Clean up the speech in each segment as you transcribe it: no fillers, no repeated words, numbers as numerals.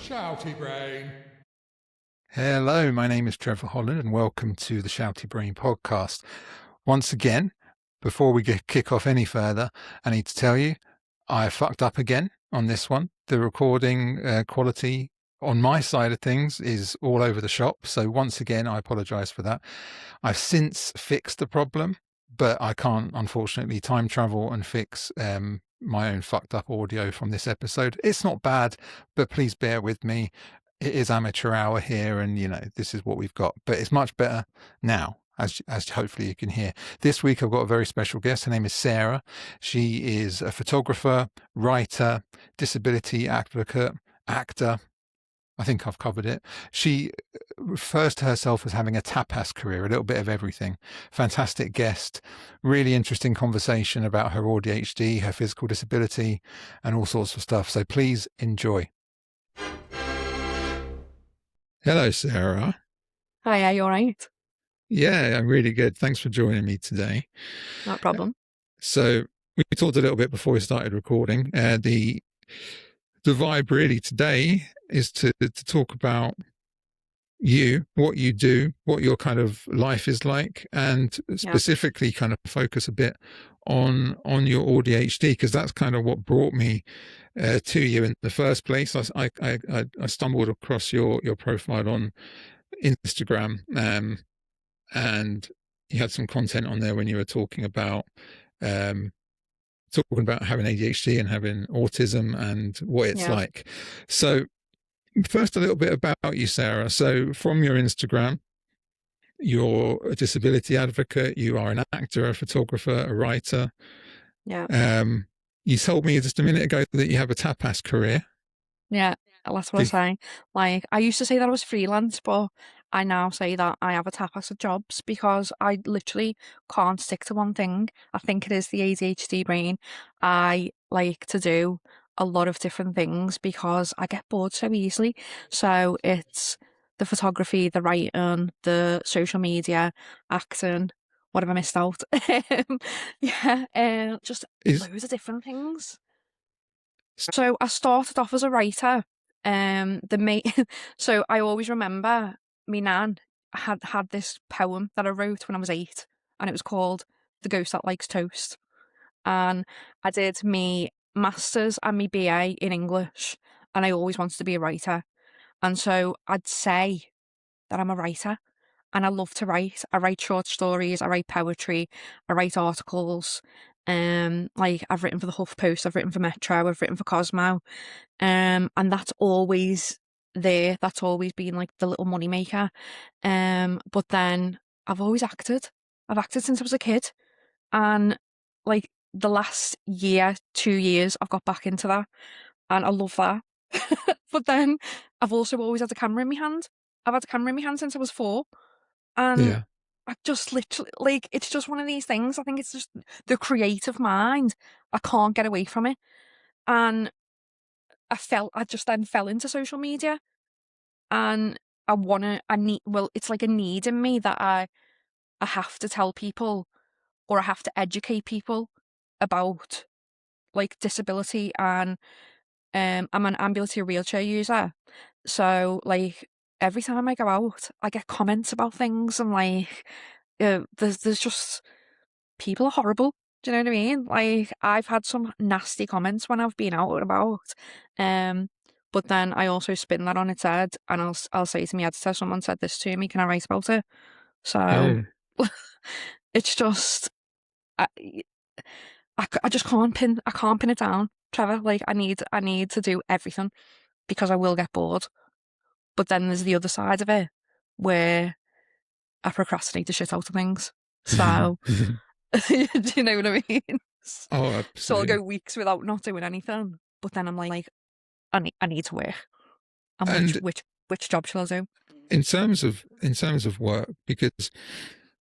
Shouty brain. Hello, my name is Trevor Holland and welcome to the Shouty Brain podcast. Once again, before we kick off any further, I need to tell you I fucked up again on this one. The recording quality on my side of things is all over the shop. So once again, I apologize for that. I've since fixed the problem, but I can't, unfortunately, time travel and fix my own fucked up audio from this episode. It's not bad, but please bear with me. It is amateur hour here, and this is what we've got, but it's much better now, as hopefully you can hear. This week I've got a very special guest. Her name is Sarah. She is a photographer, writer, disability advocate, actor. I think I've covered it. She refers to herself as having a tapas career, a little bit of everything. Fantastic guest, really interesting conversation about her AuDHD, her physical disability, and all sorts of stuff. So please enjoy. Hello, Sarah. Hi, are you all right? Yeah, I'm really good. Thanks for joining me today. No problem. So we talked a little bit before we started recording. The vibe really today is to talk about you, what you do, what your kind of life is like, and specifically kind of focus a bit on your AuDHD, because that's kind of what brought me to you in the first place. I stumbled across your profile on Instagram, and you had some content on there when you were talking about having ADHD and having autism and what it's like. So first, a little bit about you, Sarah. So from your Instagram, you're a disability advocate, you are an actor, a photographer, a writer. Yeah. You told me just a minute ago that you have a tapas career. Yeah, that's what I'm saying. Like, I used to say that I was freelance, but I now say that I have a tapas of jobs because I literally can't stick to one thing. I think it is the ADHD brain. I like to do a lot of different things because I get bored so easily. So it's the photography, the writing, the social media, acting. What have I missed out? Just loads of different things. So I started off as a writer. So I always remember me nan had this poem that I wrote when I was 8, and it was called "The Ghost That Likes Toast." And I did me masters and me BA in English, and I always wanted to be a writer. And so I'd say that I'm a writer. And I love to write. I write short stories, I write poetry, I write articles. Like I've written for the HuffPost, I've written for Metro, I've written for Cosmo. And that's always there. That's always been like the little money maker. But then I've always acted. I've acted since I was a kid. And like the last year, 2 years, I've got back into that. And I love that. But then I've also always had a camera in my hand. I've had a camera in my hand since I was 4. And I just literally, like, it's just one of these things. I think it's just the creative mind. I can't get away from it. And I just then fell into social media. And it's like a need in me that I have to tell people, or I have to educate people about like disability. And I'm an ambulatory wheelchair user. So like every time I go out, I get comments about things, and like there's just, people are horrible. Do you know what I mean? Like I've had some nasty comments when I've been out and about. But then I also spin that on its head, and I'll say to my editor, someone said this to me, can I write about it? So it's just I just can't pin it down, Trevor. Like I need to do everything because I will get bored. But then there's the other side of it where I procrastinate the shit out of things. So do you know what I mean? Oh, absolutely. So I'll go weeks without not doing anything, but then I'm like I need to work. And which job shall I do? In terms of work, because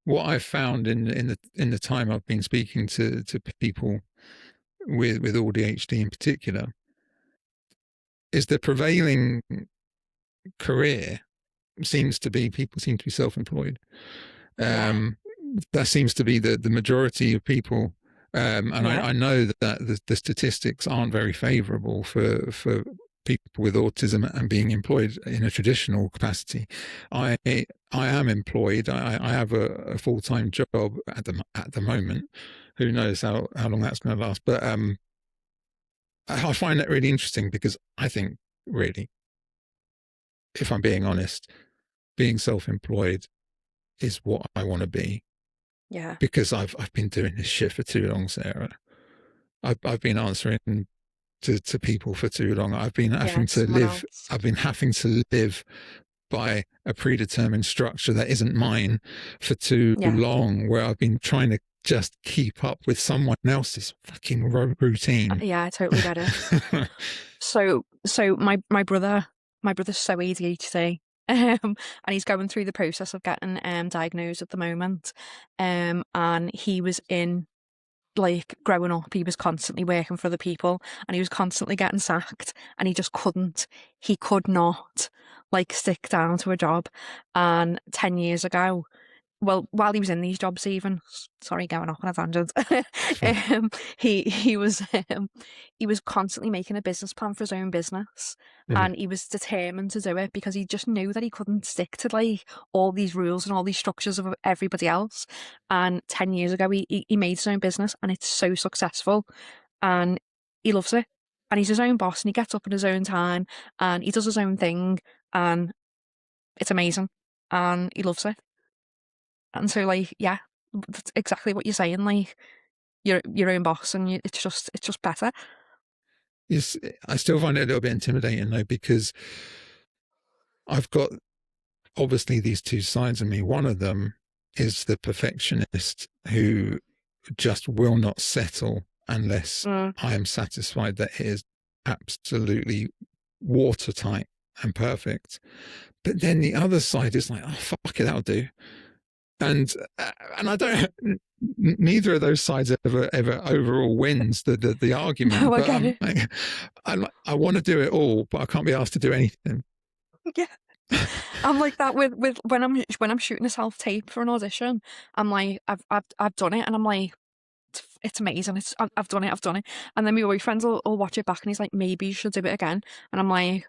what I've found in the time I've been speaking to people with AuDHD in particular, is the prevailing career seems to be people seem to be self-employed. That seems to be the majority of people. I know that the statistics aren't very favourable for people with autism and being employed in a traditional capacity. I am employed. I have a full time job at the moment. Who knows how long that's going to last? But I find that really interesting because I think really, if I'm being honest, being self employed is what I want to be. Yeah. Because I've been doing this shit for too long, Sarah. I've been answering to people for too long. I've been having to Someone live. else. I've been having to live by a predetermined structure that isn't mine for too Yeah. long. Where I've been trying to just keep up with someone else's fucking routine. Yeah, I totally get it. So my brother's so ADHD, and he's going through the process of getting diagnosed at the moment. And he was in, like, growing up, he was constantly working for other people, and he was constantly getting sacked, and he just couldn't. He could not, like, stick down to a job. And 10 years ago, well, while he was in these jobs, even, sorry, going off on a tangent, um, he was he was constantly making a business plan for his own business, Yeah. and he was determined to do it because he just knew that he couldn't stick to, like, all these rules and all these structures of everybody else. And 10 years ago, he made his own business, and it's so successful, and he loves it. And he's his own boss, and he gets up in his own time, and he does his own thing, and it's amazing, and he loves it. And so, like, yeah, that's exactly what you're saying. Like, you're your own boss, and it's just better. Yes, I still find it a little bit intimidating though, because I've got obviously these two sides of me. One of them is the perfectionist who just will not settle unless I am satisfied that it is absolutely watertight and perfect. But then the other side is like, oh, fuck it, that'll do. And I don't. Neither of those sides ever overall wins the argument. No, I But get it. I want to do it all, but I can't be asked to do anything. Yeah, I'm like that with when I'm shooting a self tape for an audition. I'm like, I've done it, and I'm like, it's amazing. I've done it. And then my boyfriend will watch it back, and he's like, maybe you should do it again. And I'm like,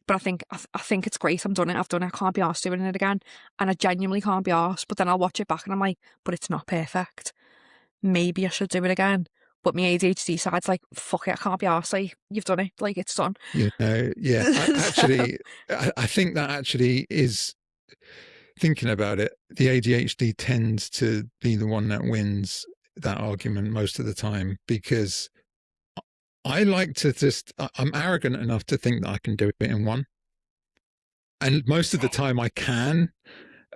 but I think it's great. I've done it. I can't be arsed doing it again. And I genuinely can't be arsed. But then I'll watch it back, and I'm like, but it's not perfect. Maybe I should do it again. But my ADHD side's like, fuck it, I can't be arsed. Like, you've done it. Like, it's done. Yeah. So, I think that actually is, thinking about it, the ADHD tends to be the one that wins that argument most of the time, because I like to I'm arrogant enough to think that I can do it in one. And most of the time I can.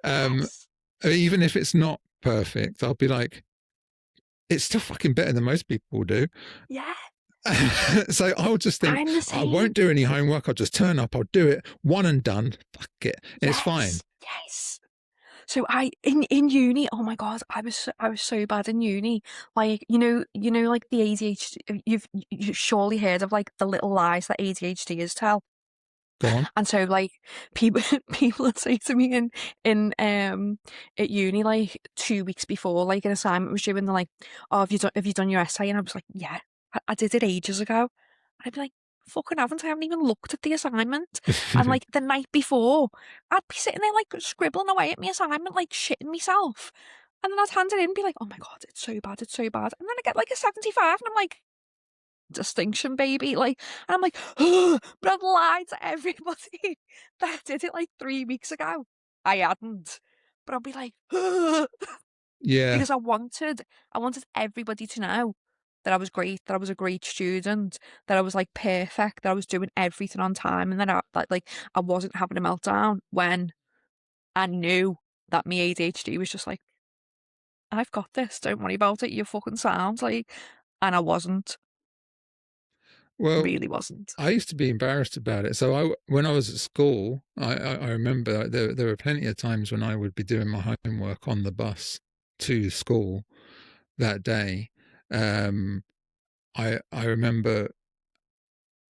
yes. Even if it's not perfect, I'll be like, it's still fucking better than most people do. Yeah. So I'll just think, I'm the I same. won't do any homework. I'll just turn up. I'll do it. One and done. Fuck it. It's fine. Yes. So in uni, oh my God, I was so bad in uni. Like, like the ADHD, you've surely heard of, like, the little lies that ADHD is tell. Go on. And so, like, people would say to me in at uni, like, 2 weeks before, like, an assignment was due, and they're like, oh, have you done your essay? And I was like, yeah, I did it ages ago. I'd be like, fucking haven't. I haven't even looked at the assignment. And, like, the night before, I'd be sitting there, like, scribbling away at my assignment, like, shitting myself. And then I'd hand it in and be like, oh my God, it's so bad. And then I get, like, a 75, and I'm like, distinction, baby. Like, and I'm like, oh, but I've lied to everybody that I did it, like, 3 weeks ago. I hadn't. But I'll be like, oh, Yeah. because I wanted everybody to know that I was great, that I was a great student, that I was, like, perfect, that I was doing everything on time, and that I wasn't having a meltdown, when I knew that my ADHD was just like, I've got this, don't worry about it, you're fucking sound, like, and I wasn't, Well, really wasn't. I used to be embarrassed about it. So when I was at school, I remember there were plenty of times when I would be doing my homework on the bus to school that day. I remember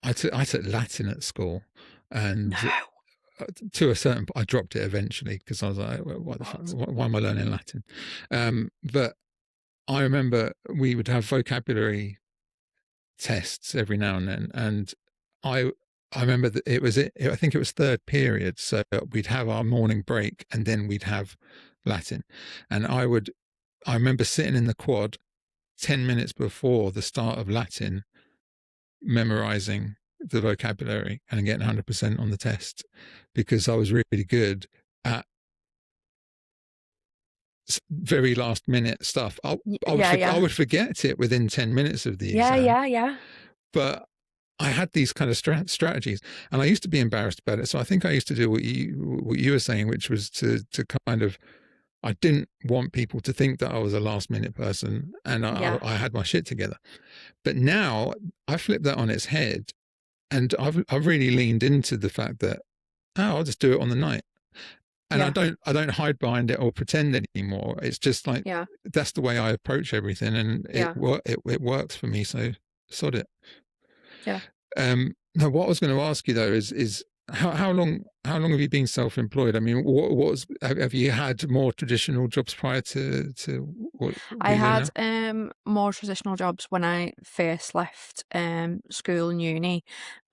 I took Latin at school, and No. to a certain point, I dropped it eventually because I was like, what the fuck? Why am I learning Latin? But I remember we would have vocabulary tests every now and then, and I I remember that I think it was third period. So we'd have our morning break and then we'd have Latin. And I remember sitting in the quad 10 minutes before the start of Latin, memorizing the vocabulary and getting 100% on the test because I was really good at very last minute stuff. I would forget it within 10 minutes of the exam. Yeah. But I had these kind of strategies, and I used to be embarrassed about it. So I think I used to do what you were saying, which was to kind of, I didn't want people to think that I was a last minute person, and I had my shit together. But now I flip that on its head, and I've really leaned into the fact that I'll just do it on the night, and I don't hide behind it or pretend anymore. It's just like that's the way I approach everything, and it works for me. So sod it. Yeah. No, what I was going to ask you though is how long have you been self-employed? I mean, have you had more traditional jobs prior to what I had more traditional jobs when I first left school and uni,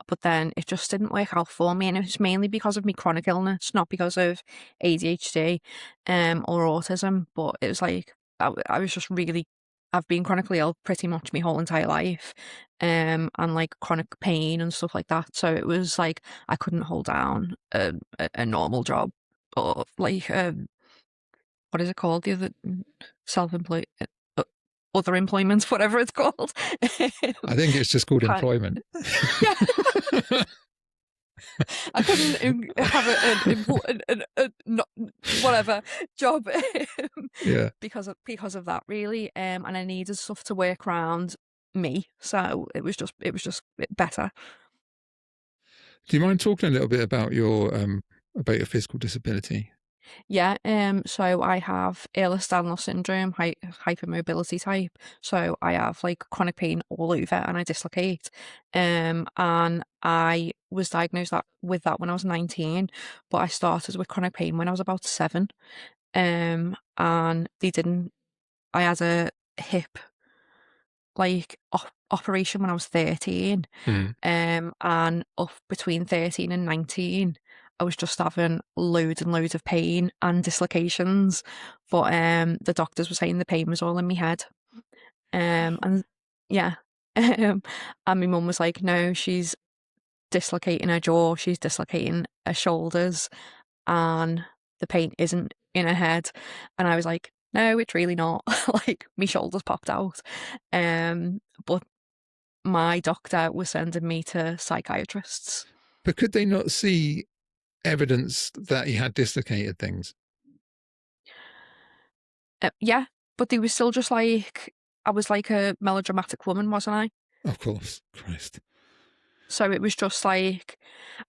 but then it just didn't work out for me, and it was mainly because of my chronic illness, not because of ADHD or autism. But it was like I was just really, I've been chronically ill pretty much my whole entire life, and like chronic pain and stuff like that. So it was like I couldn't hold down a normal job or like what is it called? The other self-employed, other employment, whatever it's called. I think it's just called employment. Yeah. I couldn't have a whatever job because of that really, and I needed stuff to work around me, so it was just better. Do you mind talking a little bit about your physical disability? Yeah, so I have Ehlers-Danlos Syndrome, hypermobility type. So I have like chronic pain all over and I dislocate. And I was diagnosed with that when I was 19, but I started with chronic pain when I was about 7. And I had a hip like operation when I was 13. And up between 13 and 19, I was just having loads and loads of pain and dislocations. But the doctors were saying the pain was all in my head. And yeah. And my mum was like, no, she's dislocating her jaw, she's dislocating her shoulders, and the pain isn't in her head. And I was like, no, it's really not. Like, my shoulders popped out. But my doctor was sending me to psychiatrists. But could they not see evidence that you had dislocated things? Yeah, but they were still just like, I was like a melodramatic woman, wasn't I? Of course, Christ. So it was just like,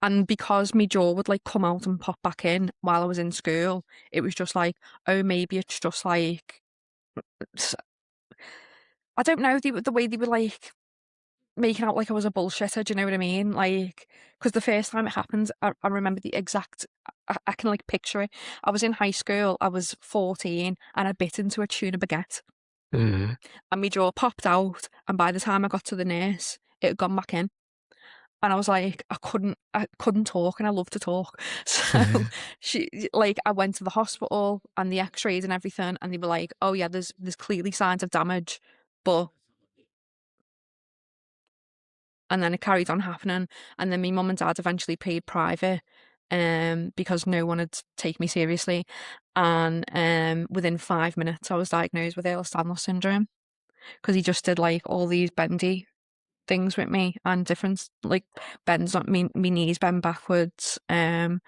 and because my jaw would like come out and pop back in while I was in school, it was just like, oh, maybe it's just like, I don't know, the way they were like making out like I was a bullshitter, do you know what I mean? Like, because the first time it happened, I remember the exact, I can like picture it. I was in high school, I was 14, and I bit into a tuna baguette. And my jaw popped out, and by the time I got to the nurse, it had gone back in. And I was like, I couldn't talk, and I love to talk. So I went to the hospital and the x-rays and everything, and they were like, oh yeah, there's clearly signs of damage, but. And then it carried on happening. And then my mum and dad eventually paid private because no one had taken me seriously. And within 5 minutes, I was diagnosed with Ehlers-Danlos Syndrome because he just did like all these bendy things with me and different like bends, not me knees bend backwards. And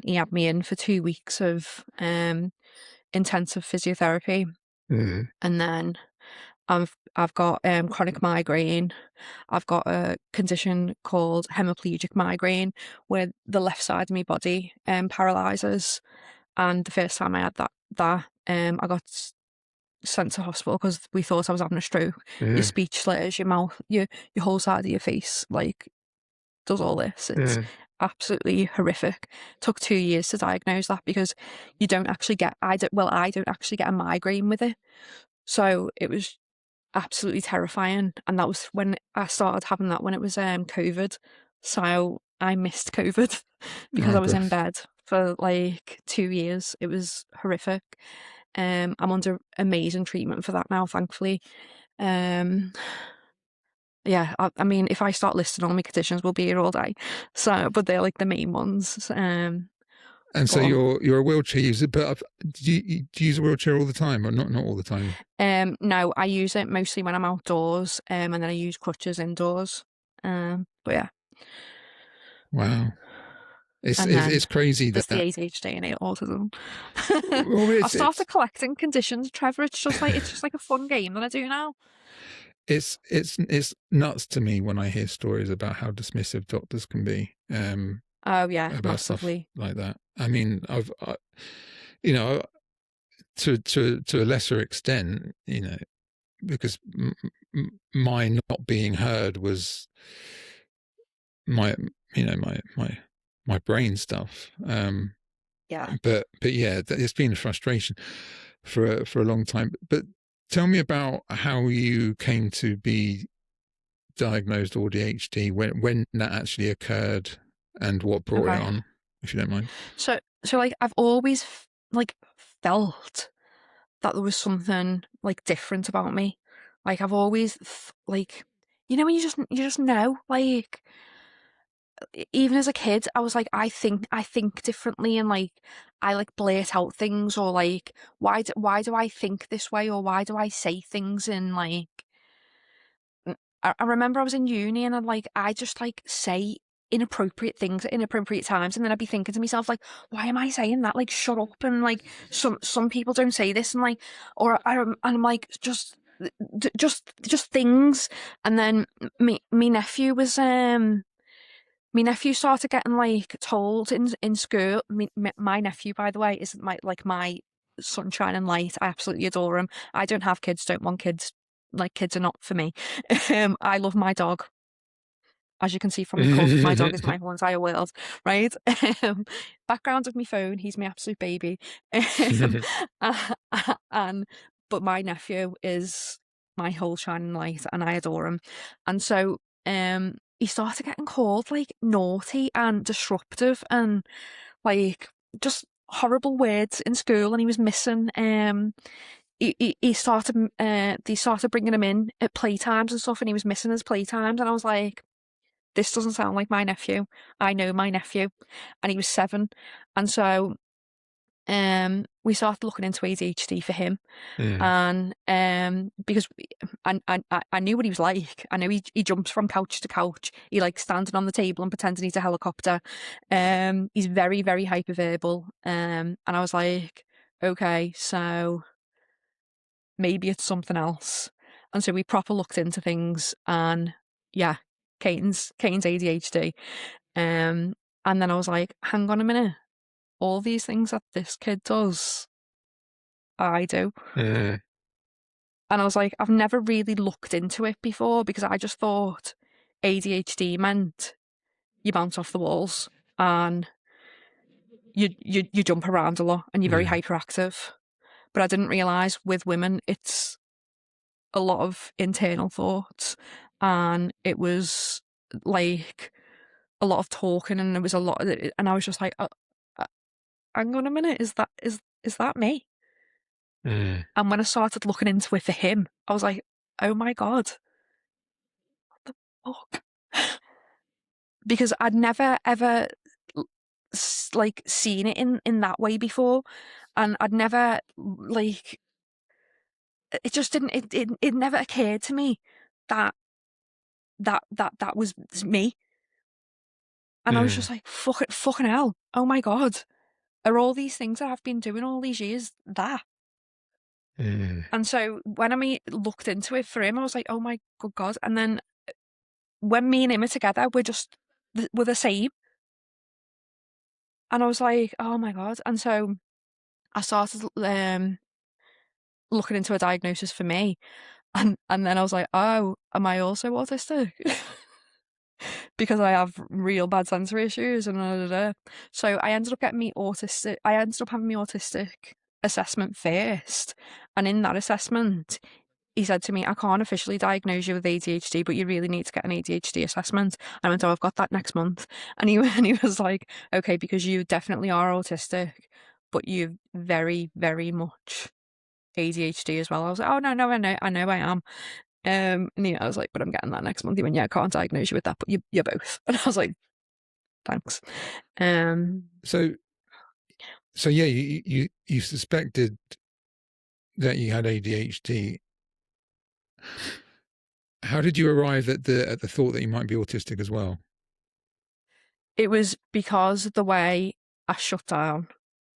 he had me in for 2 weeks of intensive physiotherapy. And then I've got chronic migraine. I've got a condition called hemiplegic migraine where the left side of my body paralyzes. And the first time I had that I got sent to hospital because we thought I was having a stroke. Your speech slurs, your mouth, your whole side of your face like does all this. It's absolutely horrific. Took 2 years to diagnose that because you don't actually get I don't actually get a migraine with it. So it was absolutely terrifying, and that was when I started having that when it was COVID. So I missed COVID because Oh, I was in bless. bed for like 2 years. It was horrific. I'm under amazing treatment for that now, thankfully. Um, yeah, I mean, if I start listing all my conditions, we'll be here all day. So, but they're like the main ones. And so But you're a wheelchair user, but do you use a wheelchair all the time, or not all the time? no, I use it mostly when I'm outdoors, and then I use crutches indoors. But yeah, Wow, it's and it's, then it's crazy there's the that. ADHD and autism. Well, I've it's started it's collecting conditions, Trevor. It's just like a fun game that I do now. it's nuts to me when I hear stories about how dismissive doctors can be Oh yeah, about stuff massively. like that. I mean, you know, to a lesser extent, because my not being heard was my my brain stuff. Yeah. But yeah, it's been a frustration for a long time. But tell me about how you came to be diagnosed AuDHD, when that actually occurred, and what brought it Okay. on, if you don't mind. So like I've always like felt that there was something like different about me. Like I've always like when you just know like even as a kid I was like I think differently, and like I like blurt out things, or like why do I think this way, or why do I say things in like I remember I was in uni and I just like say inappropriate things at inappropriate times, and then I'd be thinking to myself like, why am I saying that? Like, shut up! And like, some people don't say this, and like, or and I'm like, just things. And then me nephew was my nephew started getting like told in school. My nephew, by the way, is my sunshine and light. I absolutely adore him. I don't have kids, don't want kids. Like kids are not for me. I love my dog. As you can see from my cough, my dog is my whole entire world, right? Um, Background of my phone, he's my absolute baby. Um, and but my nephew is my whole shining light, and I adore him. And so he started getting called like naughty and disruptive and like just horrible words in school, and he was missing. He started they started bringing him in at playtimes and stuff, and he was missing his playtimes, and I was like, this doesn't sound like my nephew. I know my nephew, and he was 7, and so we started looking into ADHD for him, Mm. and because I knew what he was like. I know he jumps from couch to couch. He likes standing on the table and pretending he's a helicopter. He's very very hyperverbal. And I was like, okay, so maybe it's something else. And so we proper looked into things, and yeah, Kane's ADHD. Um, and then I was like, hang on a minute, all these things that this kid does, I do. Mm. And I was like, I've never really looked into it before because I just thought ADHD meant you bounce off the walls and you jump around a lot and you're very Mm. hyperactive. But I didn't realise with women it's a lot of internal thoughts, and it was like a lot of talking, and there was a lot of it, and I was just like, uh, hang on a minute, is that me? Mm. And when I started looking into it for him, I was like, oh my God, fuck. Because I'd never ever like seen it in that way before, and I'd never like it just didn't it never occurred to me that that was me. And I was Mm. just like, fucking hell, oh my God, are all these things that I've been doing all these years that? Mm. And so when looked into it for him, I was like, oh my good God. And then when me and him are together, we're the same. And I was like, oh my God. And so I started looking into a diagnosis for me. And then I was like, oh, am I also autistic? Because I have real bad sensory issues and da, da, da. So I ended up having my autistic assessment first. And in that assessment, he said to me, I can't officially diagnose you with ADHD, but you really need to get an ADHD assessment. I went, oh, I've got that next month. And he was like, okay, because you definitely are autistic, but you very, very much ADHD as well. I was like, oh, no, I know I am. And I was like, but I'm getting that next month. He went, yeah, I can't diagnose you with that, but you're both. And I was like, thanks. So yeah, you suspected that you had ADHD. How did you arrive at the thought that you might be autistic as well? It was because the way I shut down,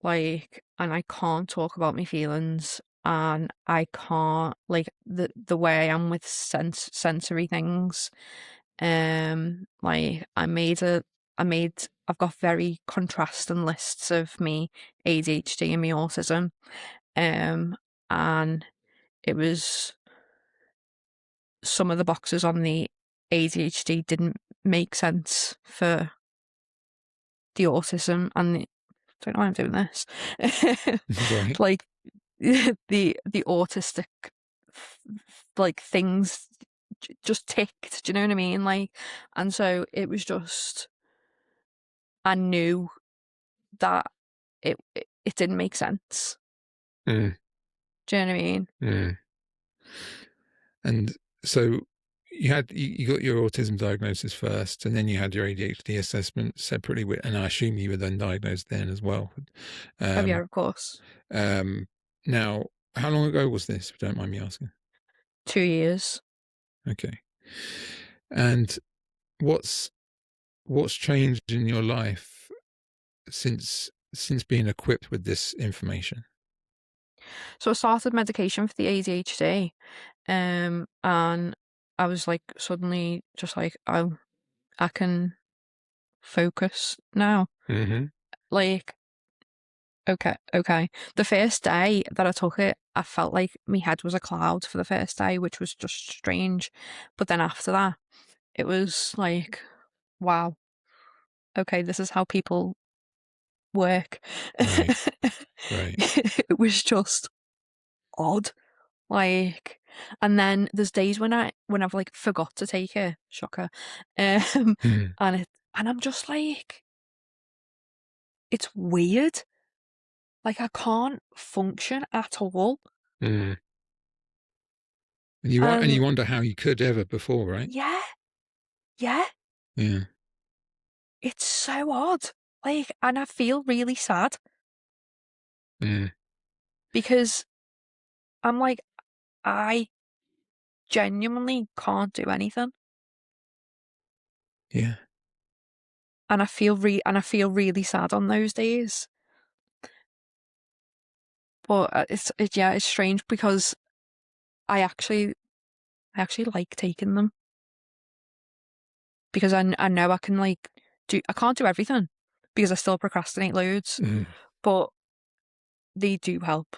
like, and I can't talk about my feelings, and I can't, like, the way I am with sensory things. Like, I've got very contrasting lists of me ADHD and me autism. And it was some of the boxes on the ADHD didn't make sense for the autism, and I don't know why I'm doing this. Right. Like the autistic like things just ticked. Do you know what I mean? Like, and so it was just I knew that it didn't make sense. Mm, Do you know what I mean? mm. And so you got your autism diagnosis first, and then you had your ADHD assessment separately, and I assume you were then diagnosed then as well. Oh yeah, Um, of course. Now, how long ago was this, if you don't mind me asking? 2 years. Okay. And what's changed in your life since being equipped with this information? So I started medication for the ADHD, and I was like suddenly just like, oh, I can focus now. Mm-hmm. Like, okay. The first day that I took it, I felt like my head was a cloud for the first day, which was just strange. But then after that, it was like, wow, okay, this is how people work. Right. Right. It was just odd. Like, and then there's days when I've like forgot to take it, shocker. Mm, And I'm just like, it's weird. Like I can't function at all. mm. And you And wonder how you could ever before, right? yeah, yeah, Yeah. it's so odd. Like, and I feel really sad Mm, because I'm like, I genuinely can't do anything. yeah. And I feel really sad on those days. But yeah, it's strange because I actually like taking them because I know I can like I can't do everything because I still procrastinate loads, Mm. but they do help.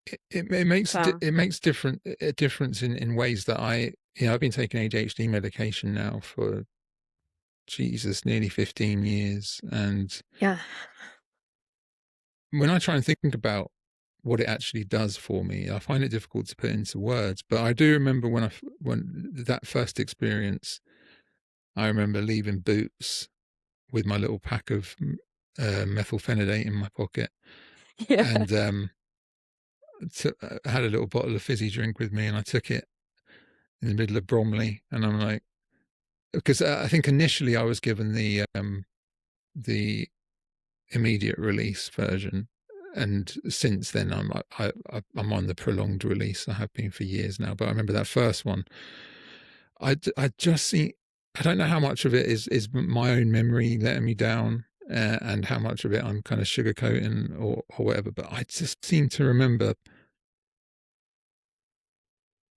So It makes a difference in ways that I've been taking ADHD medication now for Jesus nearly 15 years, and yeah, when I try and think about what it actually does for me, I find it difficult to put into words. But I do remember when that first experience, I remember leaving Boots with my little pack of methylphenidate in my pocket, yeah, and I had a little bottle of fizzy drink with me, and I took it in the middle of Bromley, and I'm like, because I think initially I was given the immediate release version, and since then I'm on the prolonged release. I have been for years now, but I remember that first one. I just see. I don't know how much of it is my own memory letting me down, and how much of it I'm kind of sugarcoating or whatever. But I just seem to remember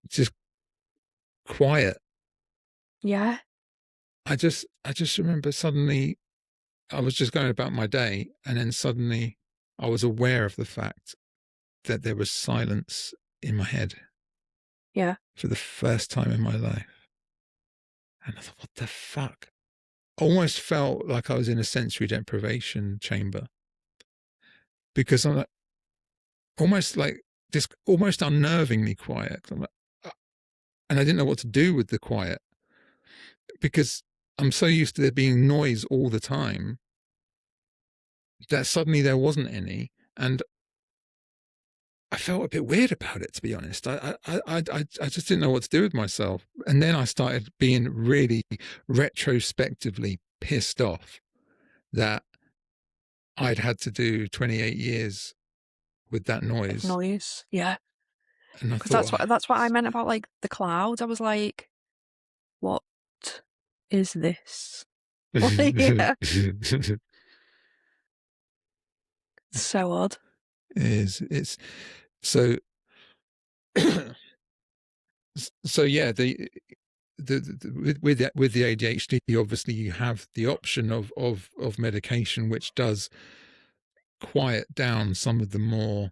just quiet. yeah, I just remember suddenly I was just going about my day, and then suddenly I was aware of the fact that there was silence in my head yeah, for the first time in my life. And I thought, what the fuck? Almost felt like I was in a sensory deprivation chamber, because I'm like, almost like this almost unnervingly quiet. And I didn't know what to do with the quiet because I'm so used to there being noise all the time that suddenly there wasn't any. And I felt a bit weird about it, to be honest. I just didn't know what to do with myself. And then I started being really retrospectively pissed off that I'd had to do 28 years with that noise. Yeah. And I Because thought, that's what I meant about like the cloud. I was like, what is this? Yeah. It's so odd. it's so so yeah, the with the ADHD, obviously you have the option of medication, which does quiet down some of the more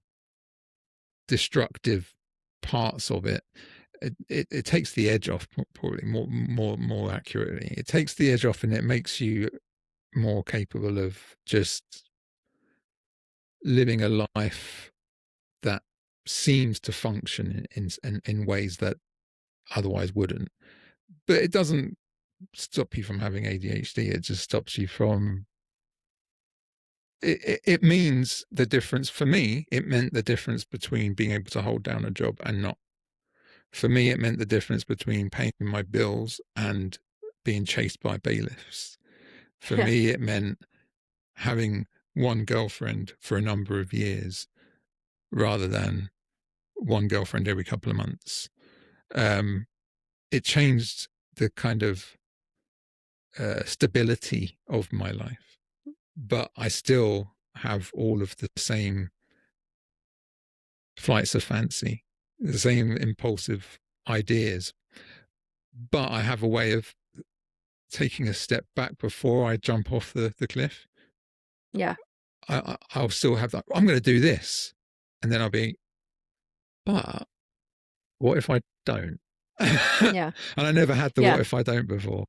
destructive parts of it. It takes the edge off, probably more accurately. It takes the edge off, and it makes you more capable of just living a life that seems to function in ways that otherwise wouldn't. But it doesn't stop you from having ADHD. It just stops you from. It means the difference for me. It meant the difference between being able to hold down a job and not. For me, it meant the difference between paying my bills and being chased by bailiffs. For Yeah. me, it meant having one girlfriend for a number of years rather than one girlfriend every couple of months. It changed the kind of stability of my life, but I still have all of the same flights of fancy, the same impulsive ideas, but I have a way of taking a step back before I jump off the cliff. Yeah. I'll still have that. I'm going to do this, and then I'll be, but what if I don't? Yeah. And I never had the Yeah. what if I don't before.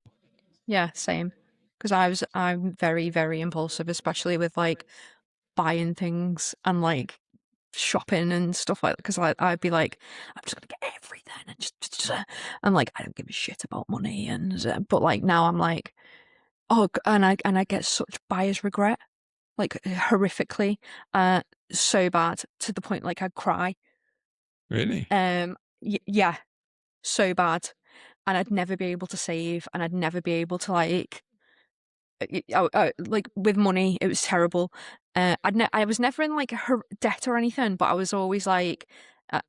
Yeah, same. Because I'm very, very impulsive, especially with like buying things and like shopping and stuff like that. Because I'd be like, I'm just gonna get everything and just and like I don't give a shit about money and but like now I'm like, oh, and I get such buyer's regret, like horrifically, so bad to the point like I'd cry. Really? Yeah, so bad, and I'd never be able to save, and I'd never be able to like with money, it was terrible. I was never in like debt or anything, but I was always like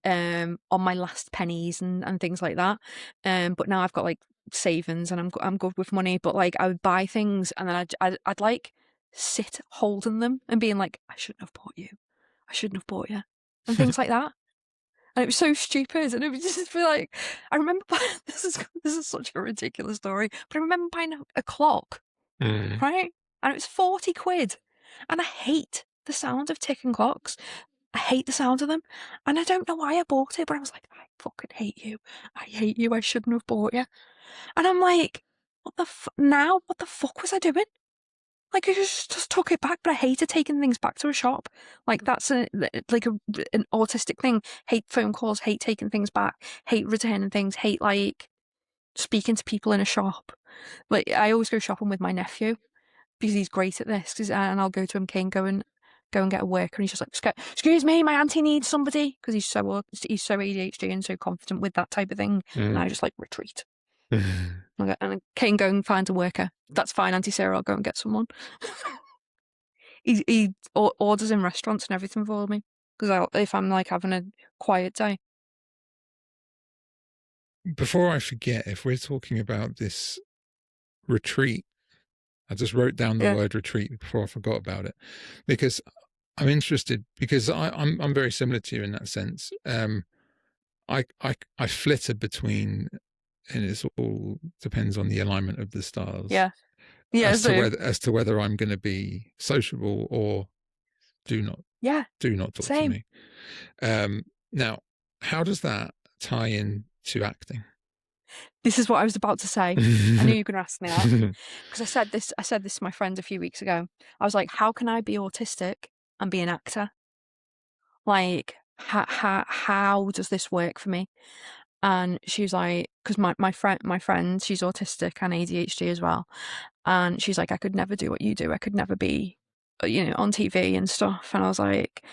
on my last pennies and things like that. But now I've got like savings and I'm good with money. But like I would buy things and then I'd like sit holding them and being like, I shouldn't have bought you, I shouldn't have bought you, and things like that. And it was so stupid, and it would just be like, I remember buying, this is such a ridiculous story, but I remember buying a clock, right? And it was 40 quid. And I hate the sound of ticking clocks. I hate the sound of them. And I don't know why I bought it, but I was like, I fucking hate you. I hate you. I shouldn't have bought you. And I'm like, now? What the fuck was I doing? Like, I just took it back, but I hated taking things back to a shop. Like, that's an autistic thing. Hate phone calls, hate taking things back, hate returning things, hate, like, speaking to people in a shop. Like, I always go shopping with my nephew because he's great at this. And I'll go to him, Kane, go and get a worker, and he's just like, excuse me, my auntie needs somebody, because he's so ADHD and so confident with that type of thing. And I just like retreat. And Kane, go and find a worker. That's fine, Auntie Sarah, I'll go and get someone. he orders in restaurants and everything for me, because if I'm like having a quiet day. Before I forget, if we're talking about this retreat, I just wrote down the word retreat before I forgot about it, because I'm interested, because I'm very similar to you in that sense. I flitter between, and it all depends on the alignment of the stars. Yeah. As to whether I'm going to be sociable or do not talk same. to me. Now, how does that tie in to acting? This is what I was about to say. I knew you were going to ask me that, because I said this to my friend a few weeks ago. I was like, how can I be autistic and be an actor? Like, how does this work for me? And she was like, because my friend, she's autistic and ADHD as well, and she's like, I could never do what you do. I could never be, on TV and stuff. And I was like,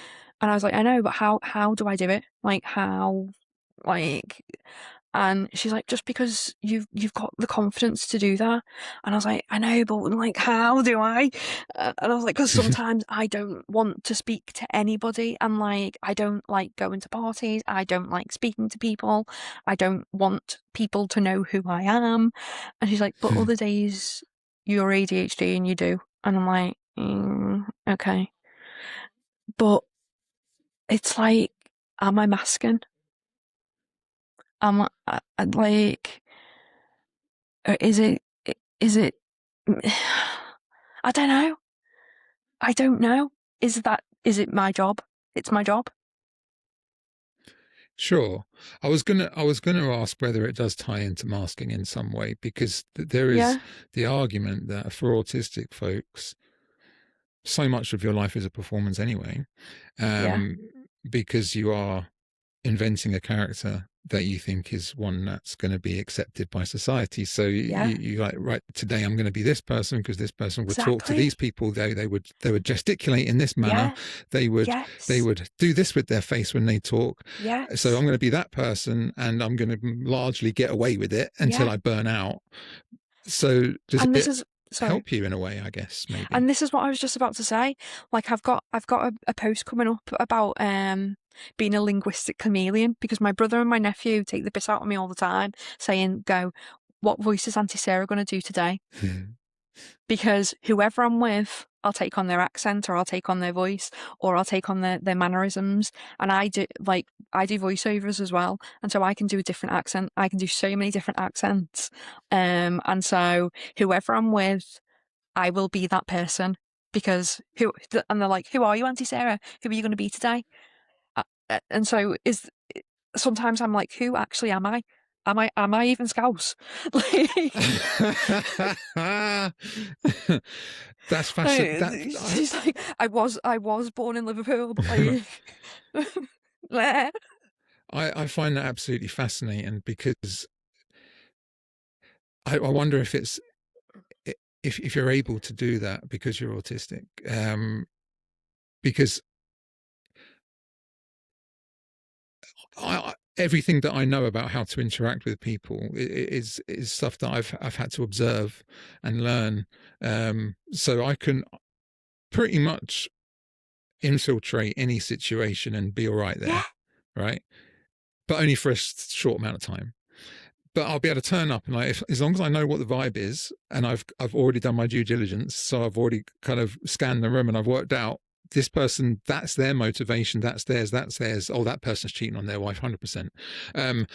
I know, but how do I do it? Like how, like, and she's like, just because you've got the confidence to do that. And I was like, I know, but like, how do I? And I was like, because sometimes I don't want to speak to anybody, and like, I don't like going to parties. I don't like speaking to people. I don't want people to know who I am. And she's like, but other days you're ADHD and you do. And I'm like, okay. But it's like, am I masking? Am I like, or is it, I don't know. I don't know. Is it my job? It's my job. Sure. I was gonna ask whether it does tie into masking in some way, because there is Yeah. the argument that for autistic folks, so much of your life is a performance anyway, Yeah. um, because you are inventing a character that you think is one that's going to be accepted by society. So Yeah. you like, right, today I'm going to be this person because this person would talk to Exactly. these people. They would gesticulate in this manner. Yeah. They would Yes. do this with their face when they talk. So I'm Yes. going to be that person, and I'm going to largely get away with it until Yeah. I burn out. So does And this it is sorry. help you in a way, I guess, maybe? And this is what I was just about to say. Like I've got a post coming up about being a linguistic chameleon, because my brother and my nephew take the piss out of me all the time, saying, "Go, what voice is Auntie Sarah going to do today?" Because whoever I'm with, I'll take on their accent, or I'll take on their voice, or I'll take on their mannerisms. And I do voiceovers as well, and so I can do a different accent. I can do so many different accents. And so whoever I'm with, I will be that person, because and they're like, "Who are you, Auntie Sarah? Who are you going to be today?" And so sometimes I'm like, "Who actually am I? Am I even Scouse?" Like, That's fascinating. she's like, I was born in Liverpool, but like, there. I find that absolutely fascinating, because I wonder if it's if you're able to do that because you're autistic, because everything that I know about how to interact with people is stuff that I've had to observe and learn, so I can pretty much infiltrate any situation and be all right Yeah, there, right? But only for a short amount of time. But I'll be able to turn up, and like, as long as I know what the vibe is, and I've already done my due diligence, so I've already kind of scanned the room and I've worked out this person, that's their motivation, that's theirs. Oh, that person's cheating on their wife, 100%. And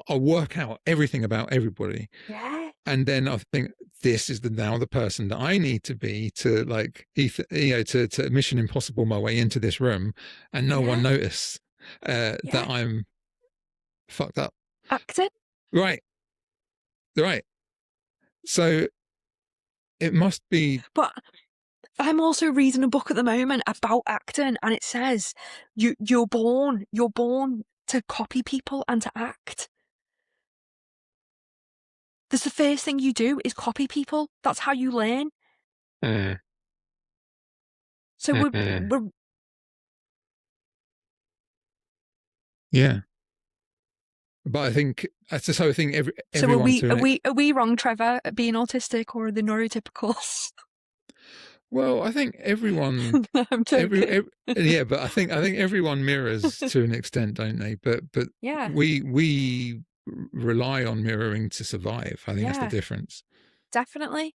I'll work out everything about everybody, yeah, and then I think this is now the person that I need to be to, like, to Mission Impossible my way into this room, and no one yeah, notice that yeah. I'm fucked up. Acting. Right, right. So it must be. But I'm also reading a book at the moment about acting, and it says you're born to copy people and to act. That's the first thing you do, is copy people. That's how you learn. Uh, So uh, we're yeah, but I think that's just how I think so everyone to an. are we wrong, Trevor, at being autistic, or the neurotypicals? Well, I think everyone. No, I'm joking. Yeah, but I think everyone mirrors to an extent, don't they? But Yeah, we rely on mirroring to survive. I think that's the yeah, difference. definitely.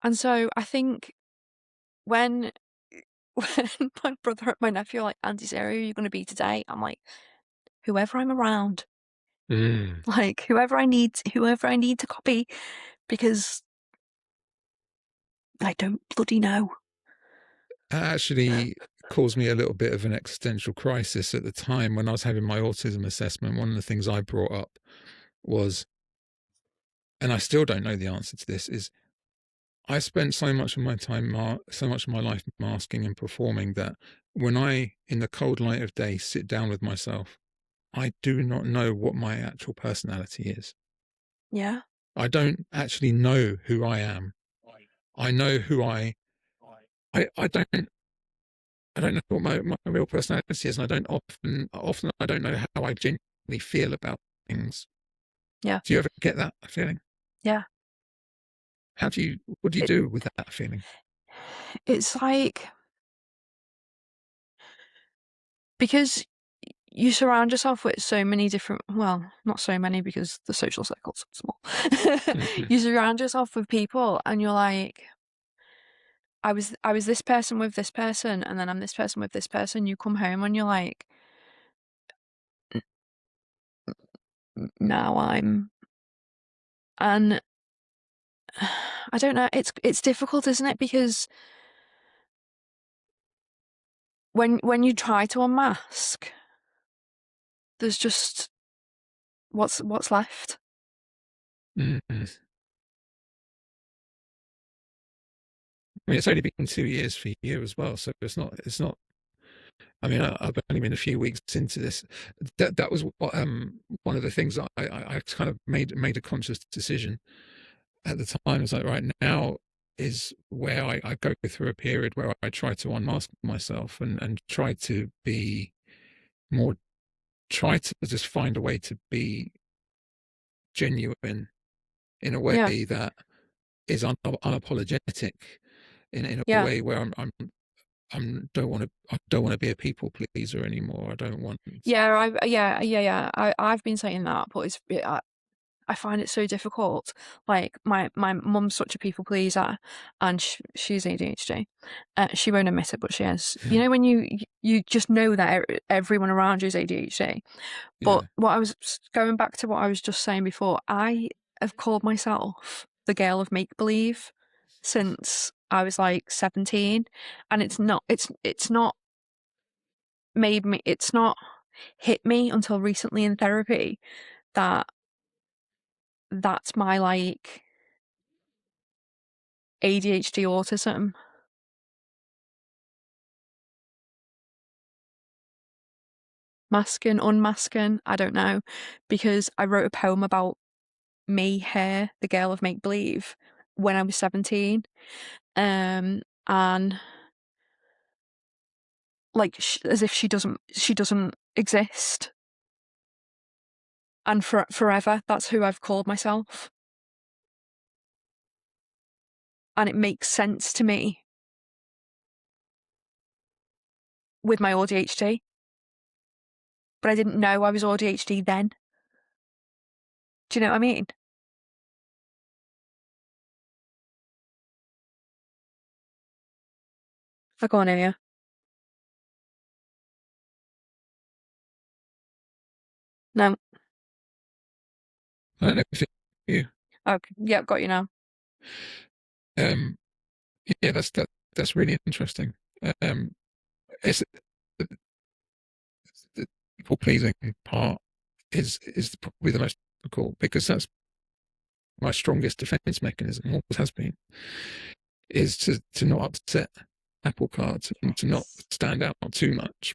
And so I think when when my brother and my nephew are like, "Auntie Sarah, who are you going to be today?" I'm like, whoever I'm around, Mm. like whoever I need to copy, because I don't bloody know. That actually caused me a little bit of an existential crisis at the time when I was having my autism assessment. One of the things I brought up was, and I still don't know the answer to this, is I spent so much of my time, so much of my life masking and performing, that when I, in the cold light of day, sit down with myself, I do not know what my actual personality is. Yeah. I don't actually know who I am. I know who I don't know what my real personality is, and I don't often I don't know how I genuinely feel about things. Yeah. Do you ever get that feeling? Yeah. What do you It, do with that feeling? it's like, because you surround yourself with so many different, well, not so many because the social circle's small. Mhm. You surround yourself with people and you're like, I was this person with this person, and then I'm this person with this person. You come home and you're like, now I'm, and I don't know. It's difficult, isn't it? Because when you try to unmask, there's just what's left. Mhm. I mean, it's only been 2 years for you as well, so it's not. I mean, I've only been a few weeks into this. That was what, one of the things that I kind of made a conscious decision at the time. It's like right now is where I go through a period where I try to unmask myself and try to be more, try to just find a way to be genuine in a way Yeah, that is unapologetic, in a yeah. way where I don't want to be a people pleaser anymore. I don't want. I've been saying that, but I find it so difficult. Like my mum's such a people pleaser, and she's ADHD. She won't admit it, but she is. You know when you just know that everyone around you is ADHD. But Yeah. what I was going back to what I was just saying before, I have called myself the girl of make believe since I was like 17, and it's not it's not hit me until recently in therapy that that's my like ADHD autism. Masking, unmasking, I don't know. Because I wrote a poem about me, her, the girl of make believe, when I was 17. And like as if she doesn't exist. And forever, that's who I've called myself. And it makes sense to me with my AuDHD. But I didn't know I was AuDHD then. Do you know what I mean? I go on here. No. I don't know if you. Okay. Yeah, got you now. Um, yeah, that's really interesting. It's the people pleasing part is probably the most difficult because that's my strongest defense mechanism, always has been, is to not upset apple carts and to not Yes. stand out too much.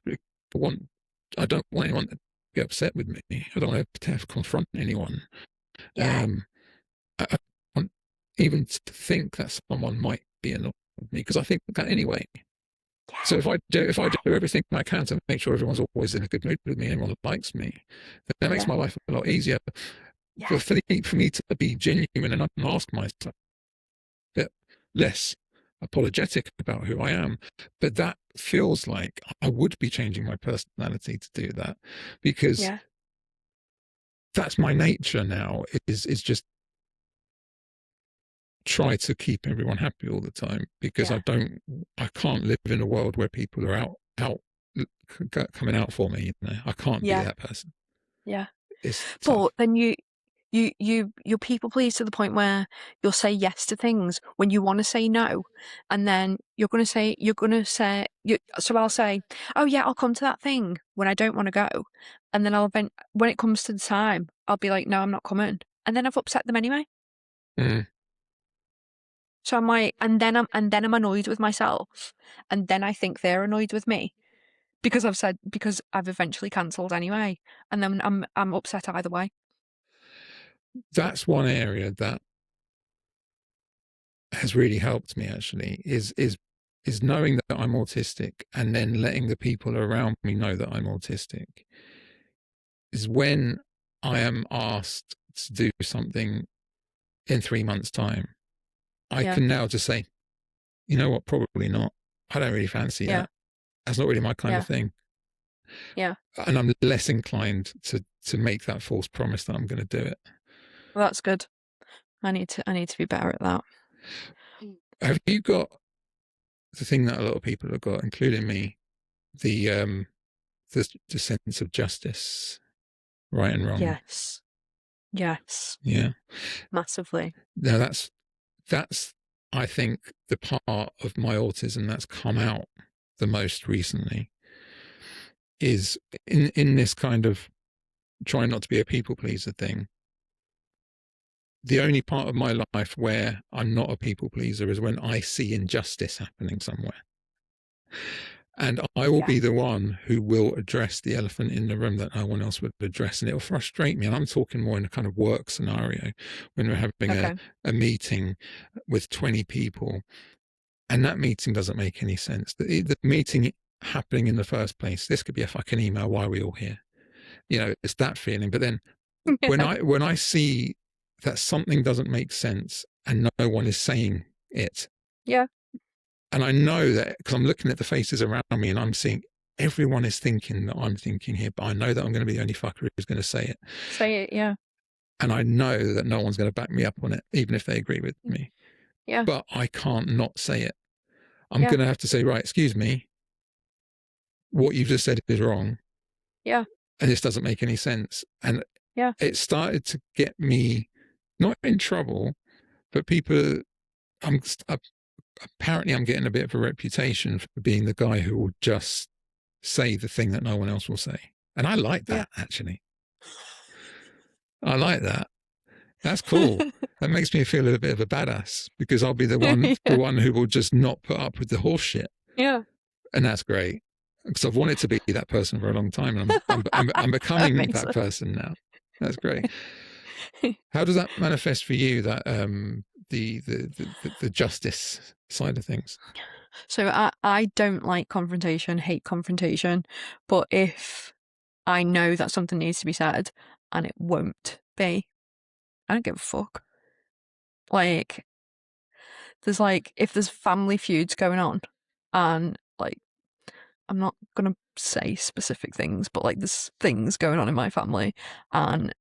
I don't want anyone to be upset with me. I don't want to have to confront anyone. Yeah. Um, I want even to think that someone might be annoyed with me because I think that anyway. So Yeah. if I do everything I can to make sure everyone's always in a good mood with me and everyone likes me, then that makes Yeah. my life a lot easier. Yeah. For me to be genuine and ask myself a bit less apologetic about who I am. But that feels like I would be changing my personality to do that because Yeah. that's my nature now, is just try to keep everyone happy all the time because Yeah. I can't live in a world where people are out coming out for me. I can't be Yeah. that person. Yeah. It's But tough. then you're people please to the point where you'll say yes to things when you want to say no, and then you're gonna say so I'll say, oh yeah, I'll come to that thing when I don't want to go, and then when it comes to the time, I'll be like, no, I'm not coming, and then I've upset them anyway. Mm. So I'm like, and then I'm annoyed with myself, and then I think they're annoyed with me, because I've eventually cancelled anyway, and then I'm upset either way. That's one area that has really helped me actually is knowing that I'm autistic and then letting the people around me know that I'm autistic. Is when I am asked to do something in 3 months' time, I Yeah. can now just say, you know what, probably not. I don't really fancy Yeah. that. That's not really my kind Yeah. of thing. Yeah. And I'm less inclined to make that false promise that I'm going to do it. Well, that's good. I need to be better at that. Have you got the thing that a lot of people have got, including me, the sense of justice, right and wrong? Yes. Yes. Yeah. Massively. Now that's I think the part of my autism that's come out the most recently is in this kind of trying not to be a people pleaser thing. The only part of my life where I'm not a people pleaser is when I see injustice happening somewhere. And I will be the one who will address the elephant in the room that no one else would address. And it'll frustrate me. And I'm talking more in a kind of work scenario when we're having a meeting with 20 people. And that meeting doesn't make any sense. The meeting happening in the first place, this could be a fucking email. Why are we all here? You know, it's that feeling. But then when I see that something doesn't make sense and no one is saying it. Yeah. And I know that because I'm looking at the faces around me and I'm seeing everyone is thinking that I'm thinking here, but I know that I'm going to be the only fucker who's going to say it. Say it, yeah. And I know that no one's going to back me up on it, even if they agree with me. Yeah. But I can't not say it. I'm going to have to say, right, excuse me, what you've just said is wrong. Yeah. And this doesn't make any sense. And it started to get me not in trouble, but people, apparently I'm getting a bit of a reputation for being the guy who will just say the thing that no one else will say. And I like that, actually. I like that. That's cool. That makes me feel a bit of a badass because I'll be the one who will just not put up with the horse shit. Yeah. And that's great because I've wanted to be that person for a long time, and I'm becoming that person now. That's great. How does that manifest for you? That the justice side of things. So I don't like confrontation, hate confrontation, but if I know that something needs to be said and it won't be, I don't give a fuck. Like, if there's family feuds going on and I'm not gonna say specific things, but there's things going on in my family and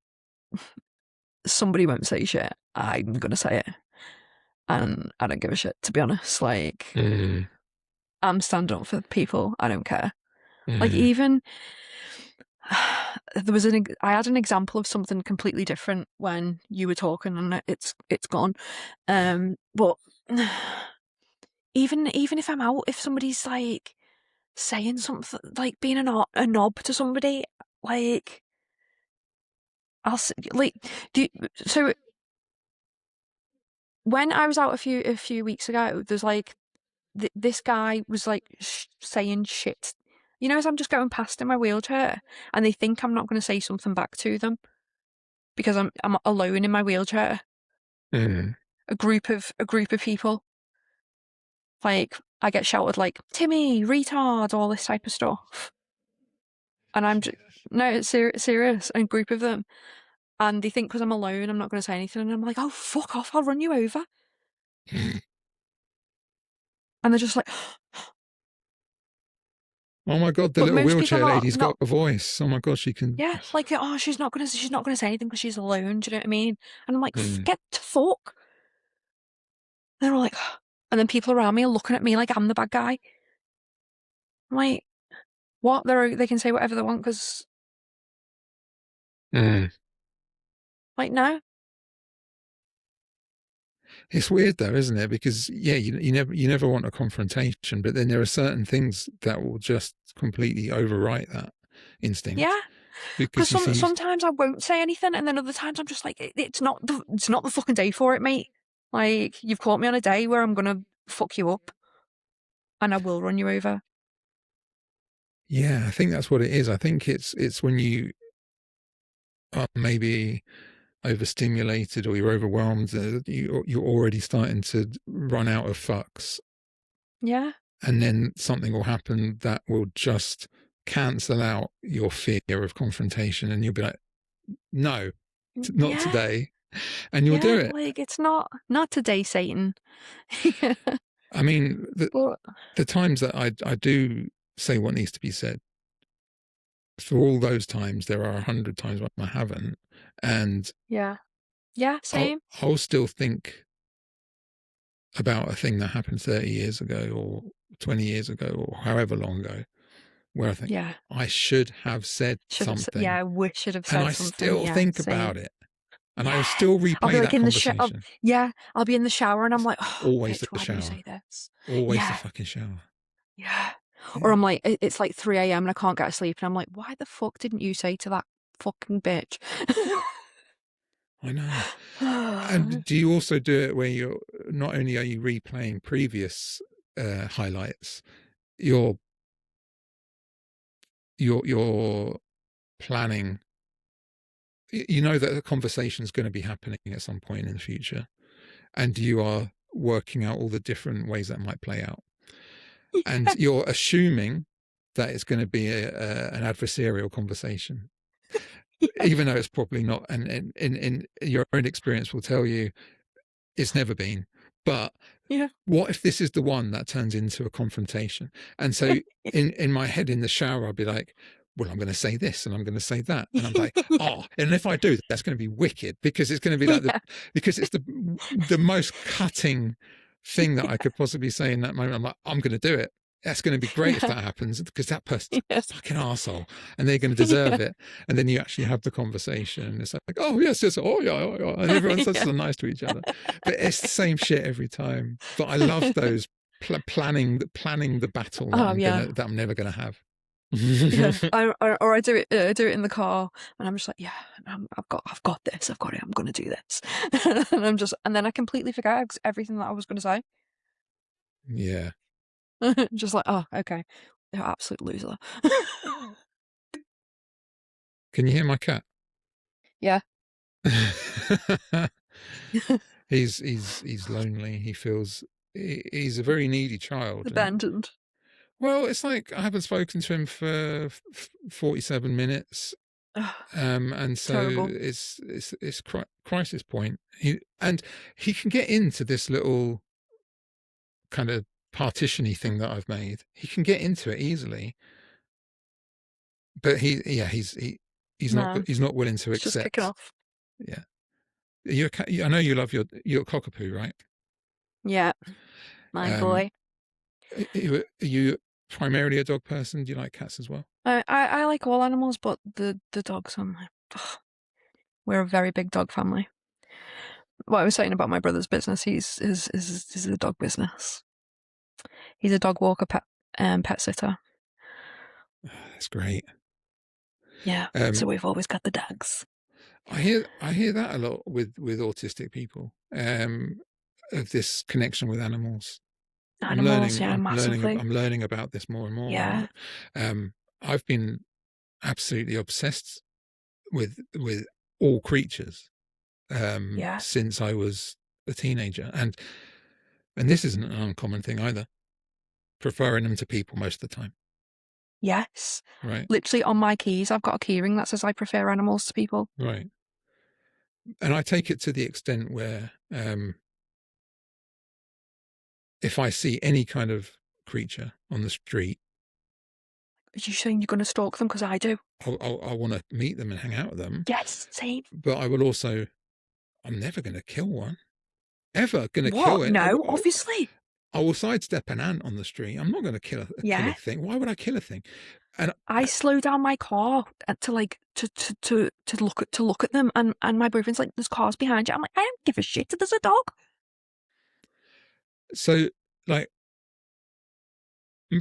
somebody won't say shit, I'm gonna say it. And I don't give a shit, to be honest. I'm standing up for people. I don't care. Even I had an example of something completely different when you were talking, and it's gone. But even if I'm out, if somebody's saying something, being a knob to somebody, I'll so when I was out a few weeks ago, there's this guy was saying shit. You know, as I'm just going past in my wheelchair, and they think I'm not going to say something back to them because I'm alone in my wheelchair. A group of people. I get shouted Timmy, retard, all this type of stuff. And I'm just, no, it's serious. And a group of them. And they think because I'm alone, I'm not going to say anything. And I'm like, oh, fuck off, I'll run you over. And they're just like, oh my god, the little wheelchair lady's got a voice. Oh my god, she can. Yeah, oh, she's not gonna say anything because she's alone. Do you know what I mean? And I'm like, get to fuck. And they're all like, and then people around me are looking at me like I'm the bad guy. I'm like, what? They can say whatever they want because, no. It's weird though, isn't it? Because you never want a confrontation, but then there are certain things that will just completely overwrite that instinct. Yeah, because sometimes I won't say anything, and then other times I'm just like, it's not the fucking day for it, mate. You've caught me on a day where I'm gonna fuck you up, and I will run you over. Yeah, I think that's what it is. I think it's when you are maybe overstimulated or you're overwhelmed, you're already starting to run out of fucks, Yeah. and then something will happen that will just cancel out your fear of confrontation, and you'll be like, no, not Yeah. today, and you'll do Yeah. it. Like, it's not today, Satan. I mean, But the times that I do say what needs to be said, for all those times, there are 100 times when I haven't, and yeah. Yeah, I'll same. I'll still think about a thing that happened 30 years ago or 20 years ago or however long ago, where I think Yeah. I should have said Yeah, something, I wish I'd have and said I something. still Yeah, think about same. it, and I will Yeah. still I'll be replay like that in the conversation. yeah, I'll be in the shower and I'm like, oh, Always bitch, the why didn't you shower, say this? always the Yeah. fucking shower. Yeah. Or Yeah, I'm like, it's like 3 a.m. and I can't get to sleep. And I'm like, why the fuck didn't you say to that fucking bitch? I know. And do you also do it where you're not only are you replaying previous highlights, you're you're planning. You know that a conversation is going to be happening at some point in the future, and you are working out all the different ways that might play out, and you're assuming that it's going to be an adversarial conversation, Yeah. even though it's probably not. And in your own experience will tell you it's never been. But Yeah. what if this is the one that turns into a confrontation? And so in my head in the shower, I'll be like, well, I'm going to say this and I'm going to say that. And I'm like, Yeah. oh, and if I do, that's going to be wicked because it's going to be like Yeah. because it's the most cutting thing that I could possibly say in that moment. I'm like, I'm going to do it. That's going to be great if Yeah. that happens because that person's Yeah. a fucking arsehole and they're going to Yeah. deserve it. And then you actually have the conversation. It's like, oh, yes, yes, oh, yeah, oh, yeah. And everyone's just Yeah. so nice to each other. But it's the same shit every time. But I love those planning the battle that Oh yeah. I'm never gonna have. Yeah. Or I do it in the car and I'm just like, yeah, I've got this. I've got it. I'm gonna do this. And then I completely forget everything that I was gonna say. Yeah. Just like, oh, okay. You're an absolute loser. Can you hear my cat? Yeah. He's lonely. He feels he's a very needy child, and Abandoned. well, it's like I haven't spoken to him for 47 minutes. And so Terrible. it's crisis point. He can get into this little kind of partitiony thing that I've made. He can get into it easily, but No, he's not willing to it's just kicking accept. off. Yeah, I know you love your cockapoo, right? Yeah, my Um, boy. are you primarily a dog person? Do you like cats as well? I like all animals, but the dogs. I'm like, ugh. We're a very big dog family. What I was saying about my brother's business, he's a dog business. He's a dog walker, pet sitter. That's great. Yeah, so we've always got the dogs. I hear that a lot with autistic people. Of this connection with animals. Animals, yeah, massively. I'm learning about this more and more. Yeah, I've been absolutely obsessed with all creatures yeah, since I was a teenager, and this isn't an uncommon thing either. Preferring them to people most of the time, yes. right? Literally on my keys, I've got a keyring that says I prefer animals to people. Right. And I take it to the extent where if I see any kind of creature on the street, Are you saying you're going to stalk them? Because I do. I want to meet them and hang out with them. Yes, same. But I will also, I'm never going to kill one. Ever going to kill What? it? No, obviously. I will sidestep an ant on the street. I'm not going to kill a Yeah. thing. Why would I kill a thing? And I slow down my car to like to look at them, and my boyfriend's like, "There's cars behind you." I'm like, "I don't give a shit. There's a dog." so, like,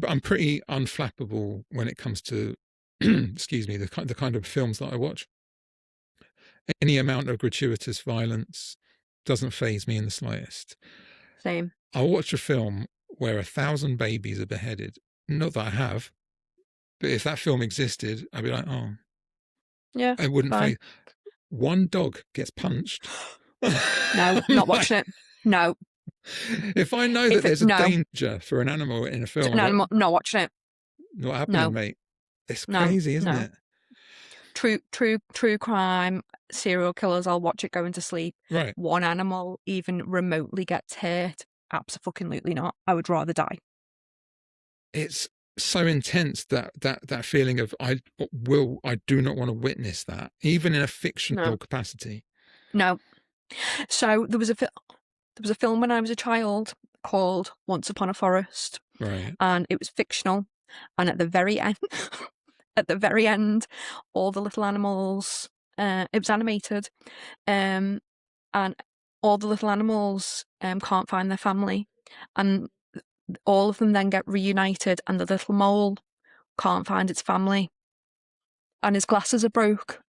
I'm pretty unflappable when it comes to, excuse me, the kind of films that I watch. Any amount of gratuitous violence doesn't faze me in the slightest. Same. I'll watch a film where 1,000 babies are beheaded. Not that I have, But if that film existed, I'd be like, oh, Yeah, I wouldn't fine. face one dog gets punched. No, I'm not like, watching it. No. if I know that If it there's a no, danger for an animal in a film, I'm no, like, not watching it. not happening, No, mate. It's no, crazy, isn't no. it? True crime, serial killers, I'll watch it going to sleep. Right. One animal even remotely gets hurt, absolutely not. I would rather die. It's so intense that feeling of I do not want to witness that, even in a fictional No, capacity. no. So there was a film when I was a child called Once Upon a Forest, Right. and it was fictional. And at the very end, at the very end, all the little animals. It was animated, and all the little animals can't find their family, and all of them then get reunited, and the little mole can't find its family, and his glasses are broke.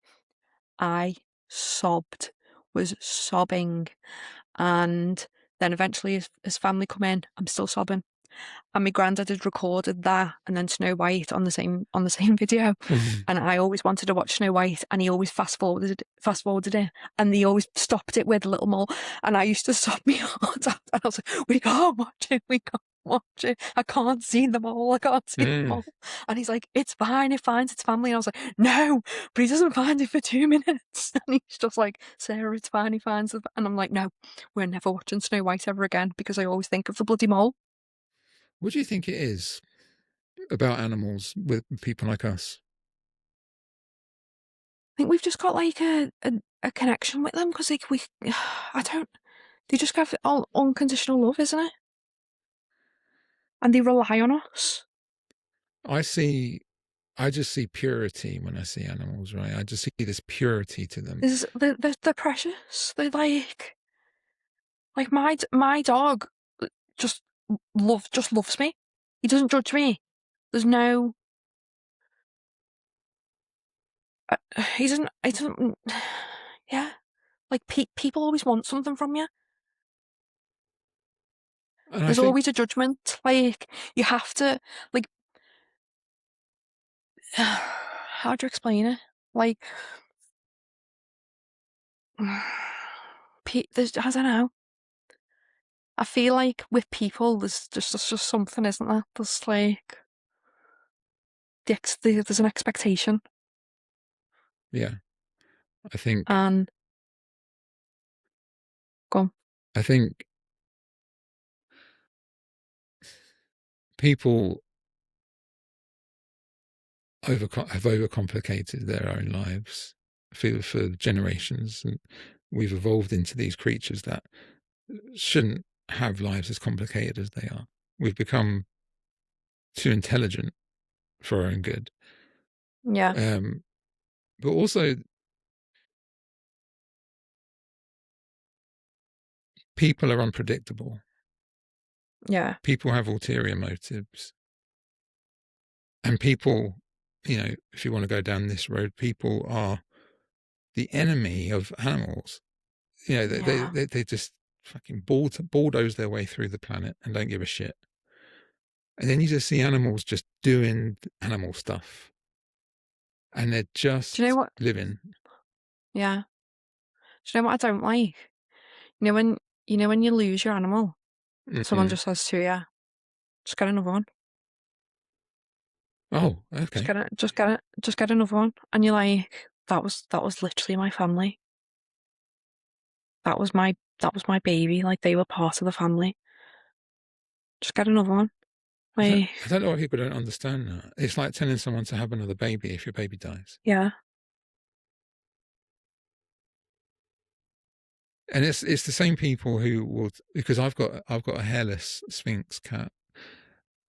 I sobbed, was sobbing, and then eventually his family come in. I'm still sobbing. And my granddad had recorded that and then Snow White on the same video. And I always wanted to watch Snow White, and he always fast forwarded it, and he always stopped it with a little mole. And I used to sob me heart out, and I was like, we can't watch it, we can't watch it. I can't see the mole, I can't see the mole. And he's like, it's fine, it finds its family. And I was like, no, but he doesn't find it for 2 minutes. And he's just like, Sarah, it's fine, he finds it. And I'm like, no, we're never watching Snow White ever again, because I always think of the bloody mole. What do you think it is about animals with people like us? I think we've just got like a connection with them, because like I don't, they just have all unconditional love, isn't it? And they rely on us. I just see purity when I see animals, right? I just see this purity to them. They're precious. They're like my dog just loves me. He doesn't judge me. There's no. He doesn't. He doesn't. Yeah, like people always want something from you. And I There's think always a judgment. Like you have to like. How do you explain it? Like, there's, I don't know. I feel like with people, there's just something, isn't there? There's like there's an expectation, yeah, I think and go on. I think people have overcomplicated their own lives for generations, and we've evolved into these creatures that shouldn't have lives as complicated as they are. We've become too intelligent for our own good. Yeah, But also, people are unpredictable. yeah, People have ulterior motives. And people, if you want to go down this road, people are the enemy of animals. yeah. They just fucking bulldoze their way through the planet and don't give a shit. And then you just see animals just doing animal stuff, and they're Do you know just what? living. Yeah. Do you know what I don't like? You know when you lose your animal, someone Mm-hmm. just says to you, "Just get another one. Oh, okay. Just get another one." And you're like, that was literally my family. That was my baby. Like they were part of the family. Just get another one. Like, I don't know why people don't understand that. It's like telling someone to have another baby if your baby dies. yeah, And it's the same people who will, because I've got a hairless Sphinx cat,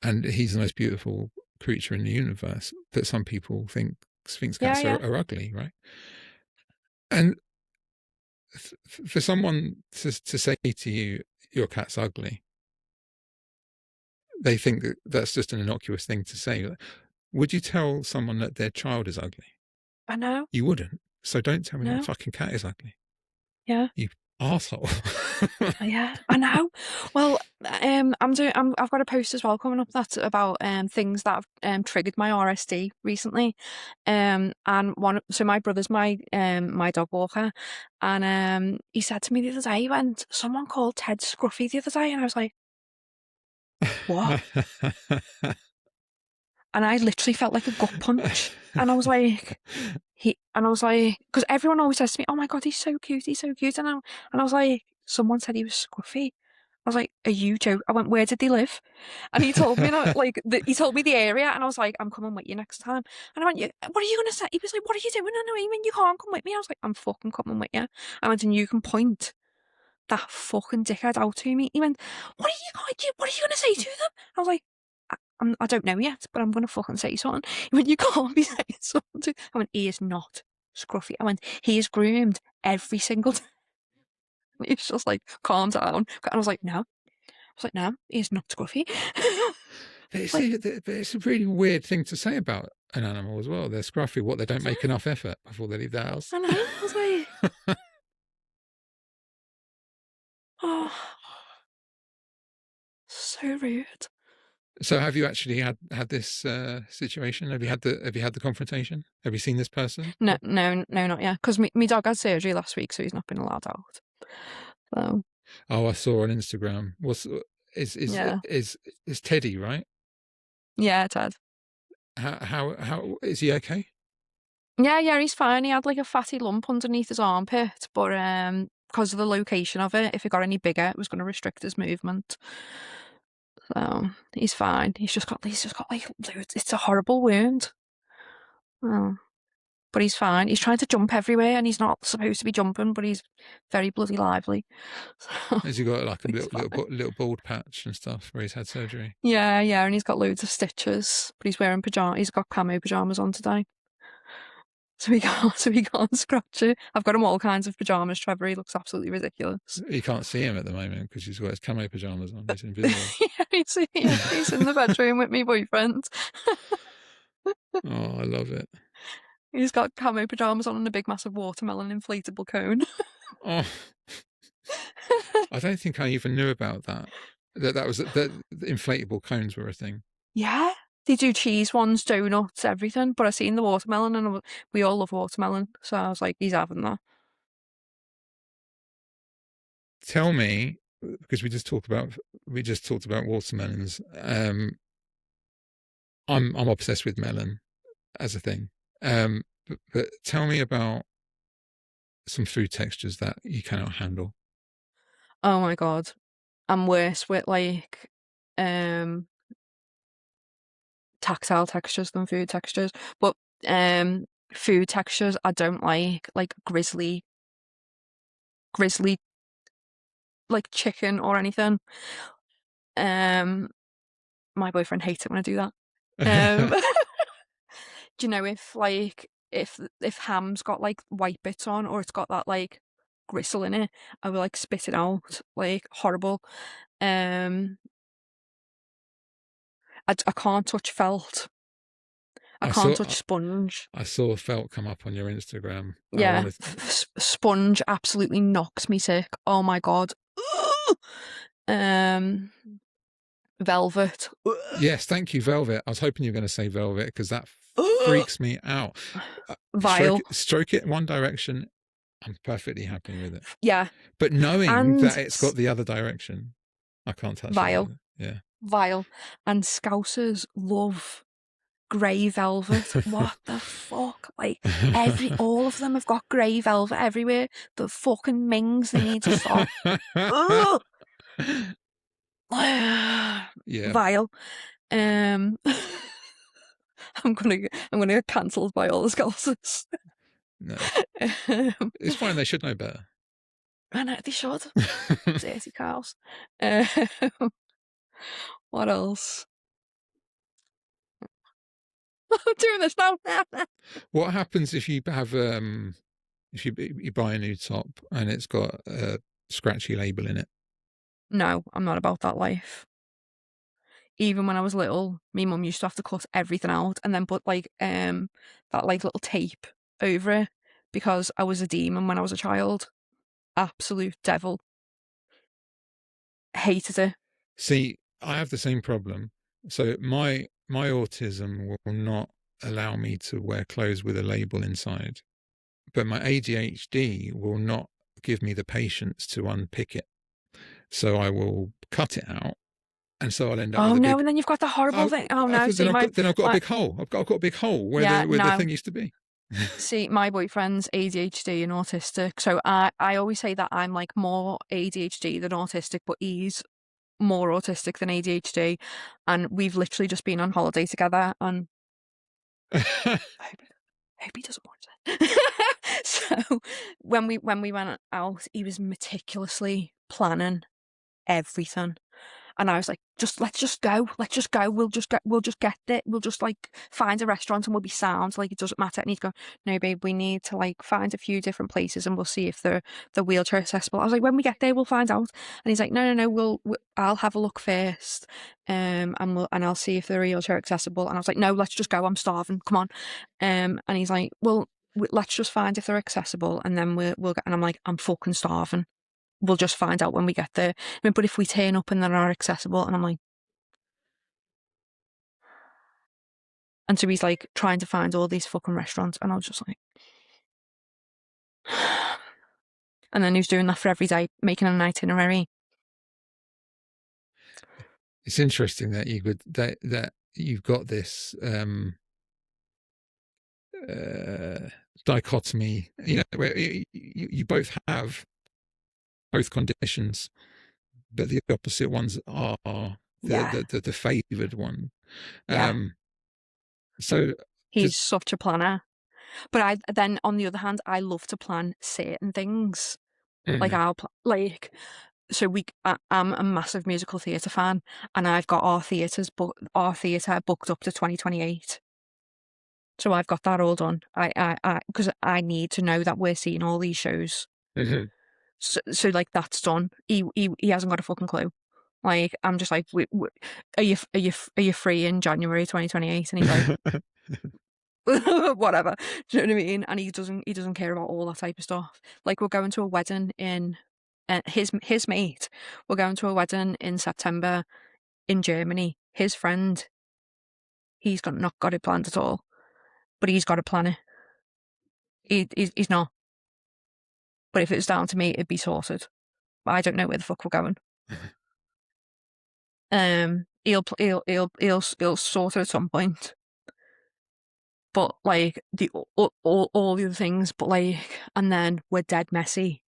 and he's the most beautiful creature in the universe. But some people think Sphinx yeah, cats yeah. are ugly, right? And for someone to say to you your cat's ugly, they think that that's just an innocuous thing to say. Would you tell someone that their child is ugly? I know. You wouldn't. So don't tell me my No. fucking cat is ugly. Yeah. You Arsehole. Yeah, I know. Well, I've got a post as well coming up that's about things that have triggered my RSD recently. And so my brother's my dog walker, and he said to me the other day, he went, "Someone called Ted Scruffy the other day," and I was like, "What?" And I literally felt like a gut punch, and I was like, because everyone always says to me, "Oh my God, he's so cute," and I was like, "Someone said he was scruffy." I was like, "Are you joking?" I went, "Where did they live?" And he told me, and he told me the area, and I was like, "I'm coming with you next time." And I went, "What are you gonna say?" He was like, "What are you doing?" And I went, "You can't come with me." I was like, "I'm fucking coming with you." I went, "And you can point that fucking dickhead out to me." He went, What are you gonna say to them?" I was like, I don't know yet, but I'm gonna fucking say something." He went, "You can't be saying something." I went, "He is not scruffy." I went, "He is groomed every single time." He's just like, "Calm down." And I was like, "No." I was like, "No, he is not scruffy." But Like, it's a really weird thing to say about an animal as well. They're scruffy. What, they don't yeah, make enough effort before they leave the house? I know. I was like, "Oh, so rude." So have you actually had this situation? Have you had the confrontation? Have you seen this person? No, no, no, not yet. Because me dog had surgery last week, so he's not been allowed out. So Oh, I saw on Instagram. What's is is yeah, is is Teddy, right? yeah, Ted. How is he okay? Yeah, he's fine. He had like a fatty lump underneath his armpit, but because of the location of it, if it got any bigger, it was going to restrict his movement. So he's fine. He's just got like loads. It's a horrible wound. Oh, but he's fine. He's trying to jump everywhere, and he's not supposed to be jumping, but he's very bloody lively. So Has he got like a he's fine. little bald patch and stuff where he's had surgery? Yeah, and he's got loads of stitches, but he's wearing pajamas. He's got camo pajamas on today. So he can't scratch it. I've got him all kinds of pajamas, Trevor. He looks absolutely ridiculous. You can't see him at the moment because he's got his camo pajamas on. He's invisible. He's in the bedroom with my boyfriend. Oh, I love it. He's got camo pajamas on and a big massive watermelon inflatable cone. Oh, I don't think I even knew about that. That inflatable cones were a thing. Yeah. They do cheese ones, donuts, everything. But I seen the watermelon and we all love watermelon. So I was like, he's having that. Tell me, because we just talked about watermelons. I'm obsessed with melon as a thing. But tell me about some food textures that you cannot handle. Oh my God. I'm worse with like um tactile textures than food textures. But food textures I don't like grizzly like chicken or anything. Um my boyfriend hates it when I do that. Um do you know if ham's got like white bits on or it's got that like gristle in it, I will like spit it out. Like horrible. Um I can't touch felt. I I can't saw touch sponge. I saw felt come up on your Instagram. I Yeah, wanted. sponge absolutely knocks me sick. Oh my God. um velvet. Yes, thank you, velvet. I was hoping you were going to say velvet because that freaks me out. Vile. Stroke it one direction. I'm perfectly happy with it. Yeah. But knowing And that it's got the other direction, I can't touch it vile. either. Yeah. Vile. And Scousers love grey velvet. What the fuck? Like all of them have got grey velvet everywhere. The fucking Mings, they need to stop. Ugh! Yeah. Vile. Um, I'm gonna get cancelled by all the Scousers. No, um, it's fine. They should know better. I know they should. Dirty cows. Um, what else? I'm doing this now. What happens if you have if you buy a new top and it's got a scratchy label in it? No, I'm not about that life. Even when I was little, my mum used to have to cut everything out and then put like that like little tape over it because I was a demon when I was a child. absolute devil. Hated it. See, I have the same problem. So my autism will not allow me to wear clothes with a label inside, but my ADHD will not give me the patience to unpick it. So I will cut it out, and so I'll end up Oh with a no, big. and then you've got the horrible thing. Oh no, Then see I've got a my big hole. I've got a big hole where yeah, the no. thing used to be. See, my boyfriend's ADHD and autistic, so I always say that I'm like more ADHD than autistic, but he's more autistic than ADHD, and we've literally just been on holiday together, and I hope he doesn't watch it. So when we went out, he was meticulously planning everything. And I was like, let's just go. Let's just go. We'll just get it. We'll just like find a restaurant and we'll be sound. Like it doesn't matter. And he'd go, no, babe, we need to like find a few different places and we'll see if they're wheelchair accessible. I was like, when we get there, we'll find out. And he's like, no, I'll have a look first. And I'll see if they're wheelchair accessible. And I was like, no, let's just go. I'm starving. Come on. And he's like, well, let's just find if they're accessible and then we'll get, and I'm like, I'm fucking starving. We'll just find out when we get there. I mean, but if we turn up and they're not accessible, and I'm like, and so he's like trying to find all these fucking restaurants, and I was just like, and then he was doing that for every day, making an itinerary. It's interesting that you've got this dichotomy. You know, where you both have both conditions, but the opposite ones are Yeah, the favoured one. yeah. So He's just such a planner. But I then, on the other hand, I love to plan certain things. Like like so I'm a massive musical theatre fan, and I've got our theatre booked up to 2028. So I've got that all done. Because I need to know that we're seeing all these shows. So like that's done. He hasn't got a fucking clue. Like I'm just like, are you free in January 2028? And he's like, whatever. Do you know what I mean? And he doesn't care about all that type of stuff. Like we're going to a wedding in his mate. We're going to a wedding in September in Germany. His friend, he's not got it planned at all, but he's got to plan it. He's not. But if it was down to me, it'd be sorted. But I don't know where the fuck we're going. He'll sort it at some point. But like all the other things, but like, and then we're dead messy.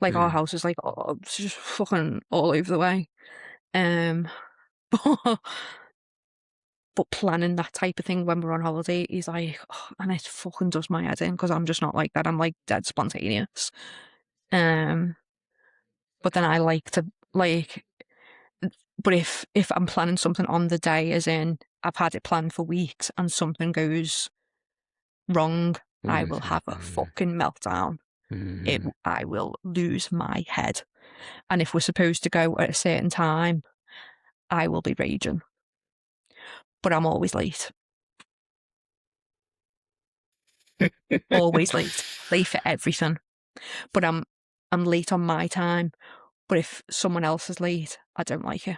Like our house is like it's just fucking all over the way. Um, but, but planning that type of thing when we're on holiday is like, and it fucking does my head in because I'm just not like that. I'm like dead spontaneous. Um, but then I like to like, but if I'm planning something on the day, as in I've had it planned for weeks and something goes wrong, I will have a fucking meltdown. I will lose my head. And if we're supposed to go at a certain time, I will be raging. But I'm always late. Always late. Late for everything. But I'm late on my time. But if someone else is late, I don't like it.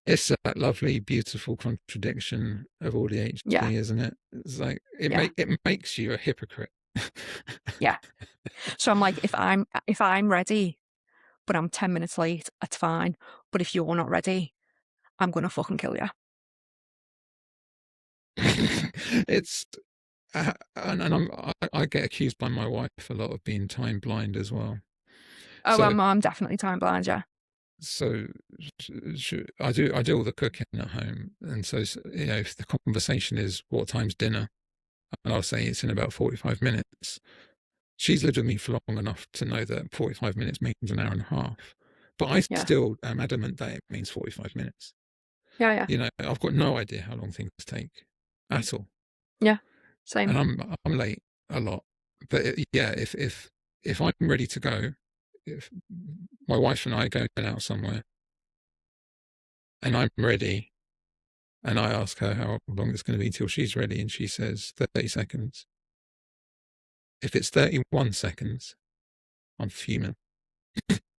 It's that lovely, beautiful contradiction of AuDHD, Yeah. isn't it? It's like it Yeah. it makes you a hypocrite. Yeah. So I'm like, if I'm ready, but I'm 10 minutes late, that's fine. But if you're not ready, I'm gonna fucking kill you. It's I get accused by my wife a lot of being time blind as well. Oh, So I'm definitely time blind, yeah. so I do all the cooking at home, and so you know if the conversation is what time's dinner, and I'll say it's in about 45 minutes. She's lived with me for long enough to know that 45 minutes means an hour and a half. But I Yeah. still am adamant that it means 45 minutes. Yeah, yeah. You know, I've got no idea how long things take at all. Yeah. Same. And I'm late a lot. But yeah, if I'm ready to go, if my wife and I go out somewhere and I'm ready and I ask her how long it's going to be till she's ready and she says 30 seconds, If it's 31 seconds, I'm fuming.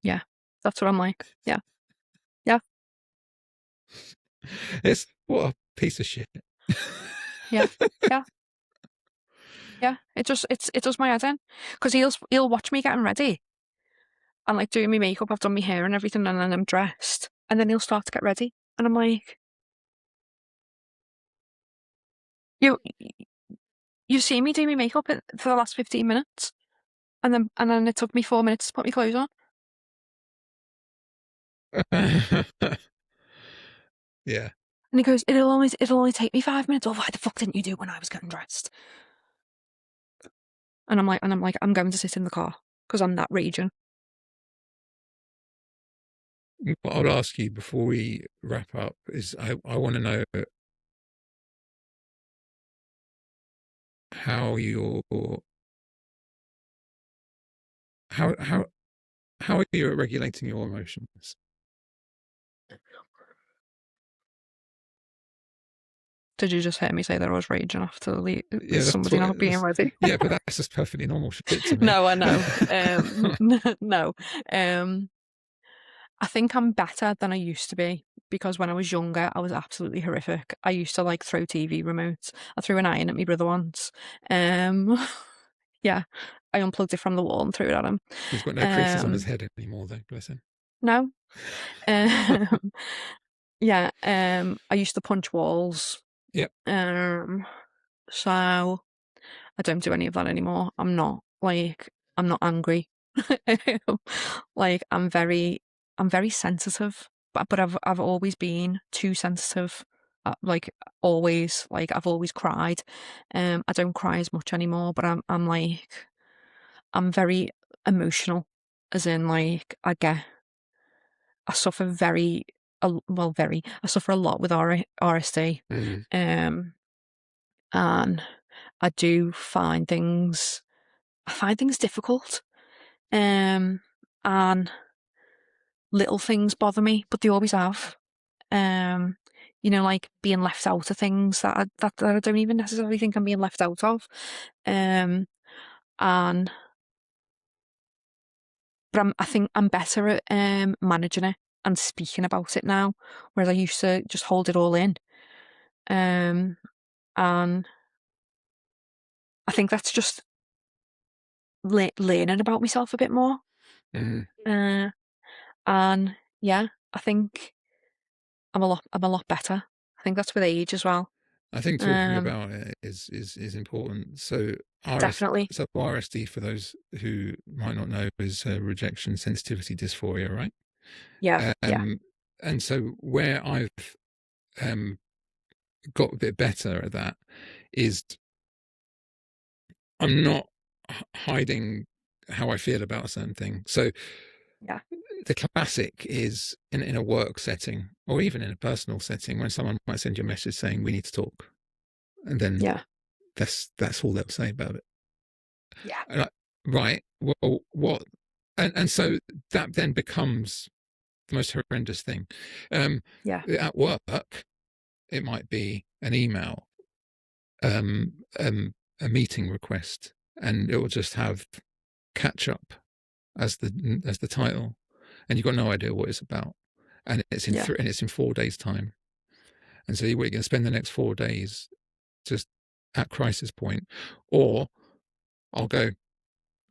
Yeah, that's what I'm like. Yeah, yeah, It's what a piece of shit. yeah, yeah, yeah. It does my head in because he'll watch me getting ready and like doing my makeup. I've done my hair and everything, and then I'm dressed, and then he'll start to get ready, and I'm like, you you see me do my makeup for the last 15 minutes, and then it took me 4 minutes to put my clothes on. Yeah. And he goes, it'll only take me 5 minutes. Or why the fuck didn't you do it when I was getting dressed? And I'm like, I'm going to sit in the car because I'm that raging. What I'll ask you before we wrap up is I want to know how you're how how how are you at regulating your emotions? Did you just hear me say that I was raging after Yeah, that's somebody what. not being ready? Yeah, but that's just perfectly normal shit to me. No, I know. No. I think I'm better than I used to be because when I was younger, I was absolutely horrific. I used to like throw TV remotes. I threw an iron at my brother once. Um, yeah, I unplugged it from the wall and threw it at him. He's got no creases on his Um, head anymore, though. Bless him. no. Um, yeah. I used to punch walls. Yep. So I don't do any of that anymore. I'm not angry. Like I'm very sensitive, but I've always been too sensitive. Like always, like I've always cried. I don't cry as much anymore, but I'm like I'm very emotional, as in like I suffer I suffer a lot with RSD. Mm. Um, and I do I find things difficult. And little things bother me, but they always have. Um, like being left out of things that I don't even necessarily think I'm being left out of. Um, and I think I'm better at managing it and speaking about it now, whereas I used to just hold it all in. Um, and I think that's just learning about myself a bit more. Mm. Uh, and yeah, I think I'm a lot better. I think that's with age as well. I think talking Um, about it is important. So definitely. RSD, for those who might not know, is rejection sensitivity dysphoria, right? Yeah, yeah, Um, and so where I've um, got a bit better at that is I'm not hiding how I feel about a certain thing. So yeah, the classic is in a work setting or even in a personal setting when someone might send you a message saying we need to talk, and then yeah, that's all they'll say about it. yeah, Like, right, well, what? And so that then becomes the most horrendous thing. Um, yeah, at work, it might be an email, um, um, a meeting request, and it will just have catch up as the title, and you've got no idea what it's about, and yeah, it's in 4 days' time, and so you're going to spend the next 4 days just at crisis point, or I'll go,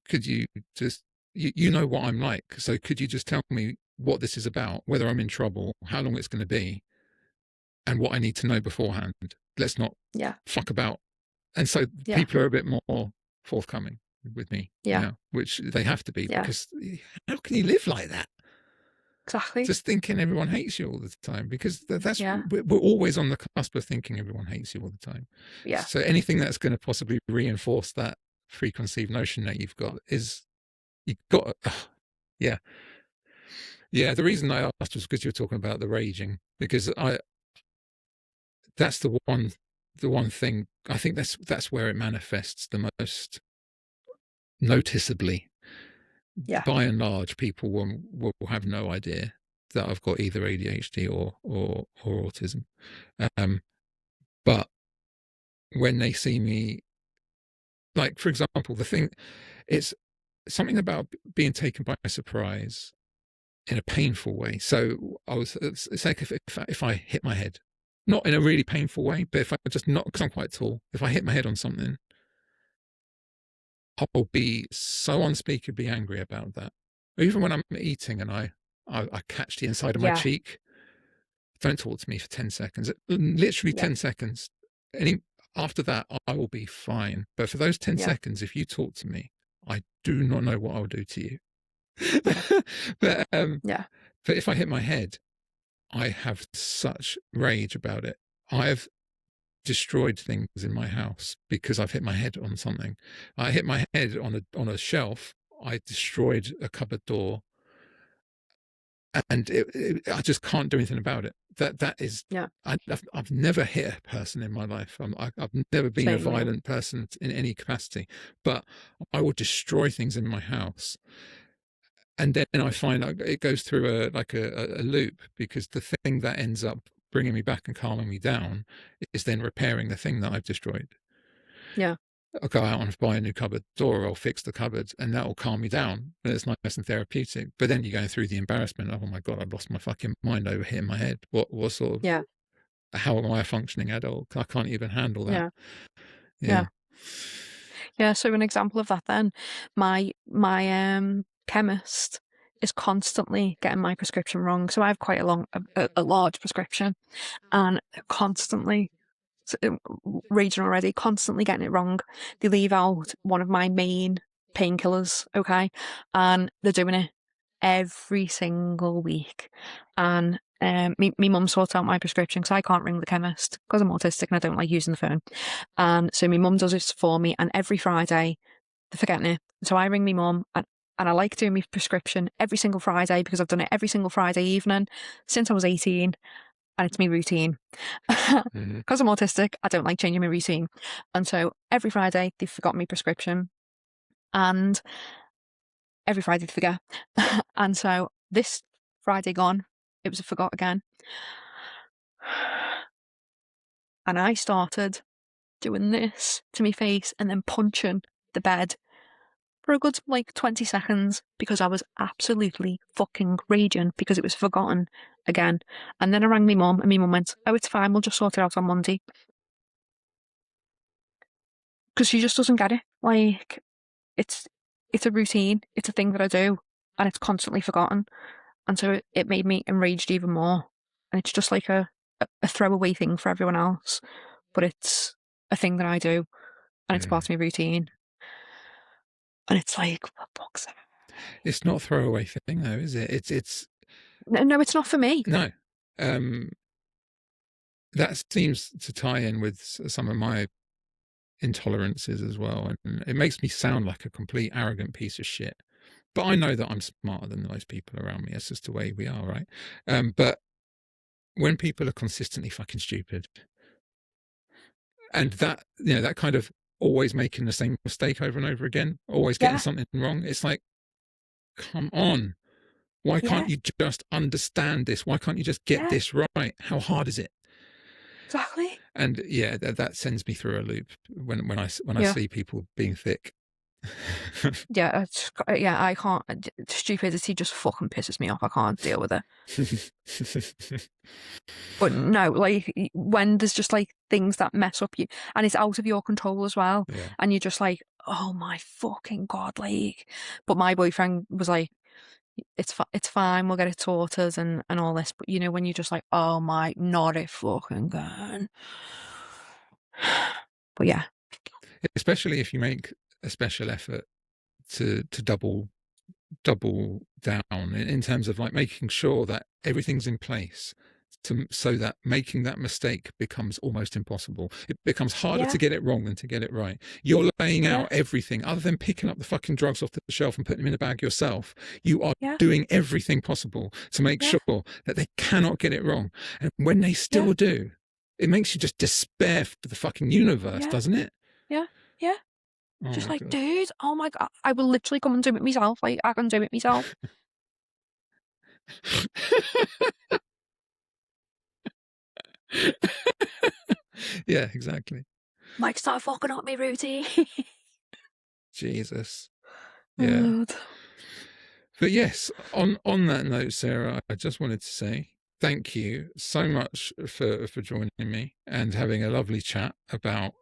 could you just you know what I'm like, so could you just tell me what this is about, whether I'm in trouble, how long it's going to be, and what I need to know beforehand. Let's not yeah, fuck about. And so yeah, people are a bit more forthcoming with me yeah, now, which they have to be, yeah, because how can you live like that? exactly. Just thinking everyone hates you all the time, because that's Yeah, we're always on the cusp of thinking everyone hates you all the time. yeah, So anything that's going to possibly reinforce that preconceived notion that you've got is you've got yeah. Yeah, the reason I asked was because you were talking about the raging, because I that's the one thing I think that's where it manifests the most noticeably. yeah, By and large, people will have no idea that I've got either ADHD or autism. Um, but when they see me like, for example, the thing, it's something about being taken by surprise in a painful way. So it's like if I hit my head, not in a really painful way, but if I just not, because I'm quite tall, if I hit my head on something, I'll be so unspeakably angry about that. Even when I'm eating and I catch the inside of my Yeah. cheek, don't talk to me for 10 seconds, literally Yeah. 10 seconds. After that, I will be fine. But for those 10 Yeah. seconds, if you talk to me, I do not know what I'll do to you. Yeah. but Yeah. but if I hit my head, I have such rage about it. I've destroyed things in my house because I've hit my head on something. I hit my head on a shelf. I destroyed a cupboard door, and I just can't do anything about it. That is, Yeah. I've never hit a person in my life. I've never been a Same, yeah. violent person in any capacity, but I will destroy things in my house. And then I find it goes through a loop, because the thing that ends up bringing me back and calming me down is then repairing the thing that I've destroyed. Yeah. I'll go out and buy a new cupboard door, or I'll fix the cupboard, and that will calm me down. And it's nice and therapeutic. But then you're going through the embarrassment of, oh my God, I've lost my fucking mind over hitting my head. What sort of, Yeah. how am I a functioning adult? I can't even handle that. Yeah. Yeah. Yeah. So an example of that then, my chemist is constantly getting my prescription wrong. So I have quite a large prescription, and constantly raging already, constantly getting it wrong. They leave out one of my main painkillers, okay, and they're doing it every single week. And me mum sorts out my prescription because I can't ring the chemist because I'm autistic and I don't like using the phone. And so my mum does it for me, and every Friday they're forgetting it. So I ring my mum, and I like doing my prescription every single Friday because I've done it every single Friday evening since I was 18, and it's my routine. Because I'm autistic, I don't like changing my routine. And so every Friday they've forgotten my prescription, and every Friday they forget. And so this Friday gone, it was forgot again. And I started doing this to my face and then punching the bed for a good 20 seconds because I was absolutely fucking raging because it was forgotten again. And then I rang my mum, and my mum went, "Oh, it's fine, we'll just sort it out on Monday." Because she just doesn't get it. It's a routine, it's a thing that I do, and it's constantly forgotten. And so it made me enraged even more. And it's just like a throwaway thing for everyone else, but it's a thing that I do, and it's part of my routine. And it's like, what the fuck's that? It's not a throwaway thing though, is it? It's No, it's not for me. no. That seems to tie in with some of my intolerances as well, and it makes me sound like a complete arrogant piece of shit. But I know that I'm smarter than most people around me. It's just the way we are, right? But when people are consistently fucking stupid, and that kind of always making the same mistake over and over again, always getting something wrong, it's like, come on, why can't you just understand this? Why can't you just get this right? How hard is it? Exactly. And yeah, that sends me through a loop when I see people being thick. Yeah, I can't. Stupidity just fucking pisses me off. I can't deal with it. But no, when there's just things that mess up you, and it's out of your control as well, and you're just like, oh my fucking God, But my boyfriend was like, it's fine, we'll get it sorted and all this. But when you're just like, oh my, not it fucking gone. But yeah. Especially if you make a special effort to double down in terms of making sure that everything's in place, so that making that mistake becomes almost impossible. It becomes harder to get it wrong than to get it right. You're laying out everything other than picking up the fucking drugs off the shelf and putting them in a bag yourself. You are doing everything possible to make sure that they cannot get it wrong. And when they still do, it makes you just despair for the fucking universe, doesn't it? Yeah. Oh just God. Dude, oh my God, I will literally come and do it myself. I can do it myself. Yeah, exactly. Start fucking up my routine. Jesus. Oh, Yeah. Lord. But yes, on that note, Sarah, I just wanted to say thank you so much for joining me and having a lovely chat about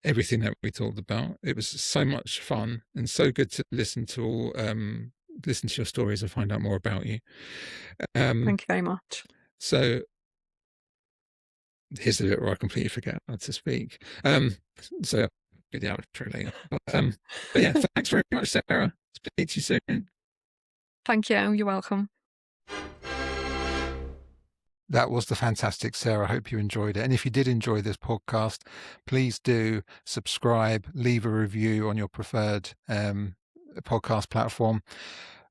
everything that we talked about. It was so much fun and so good to listen to your stories and find out more about you. Thank you very much. So here's the bit where I completely forget how to speak. So I'll get the outro later. But yeah, thanks very much, Sarah. Speak to you soon. Thank you. You're welcome. That was the fantastic Sarah. I hope you enjoyed it. And if you did enjoy this podcast, please do subscribe, leave a review on your preferred podcast platform.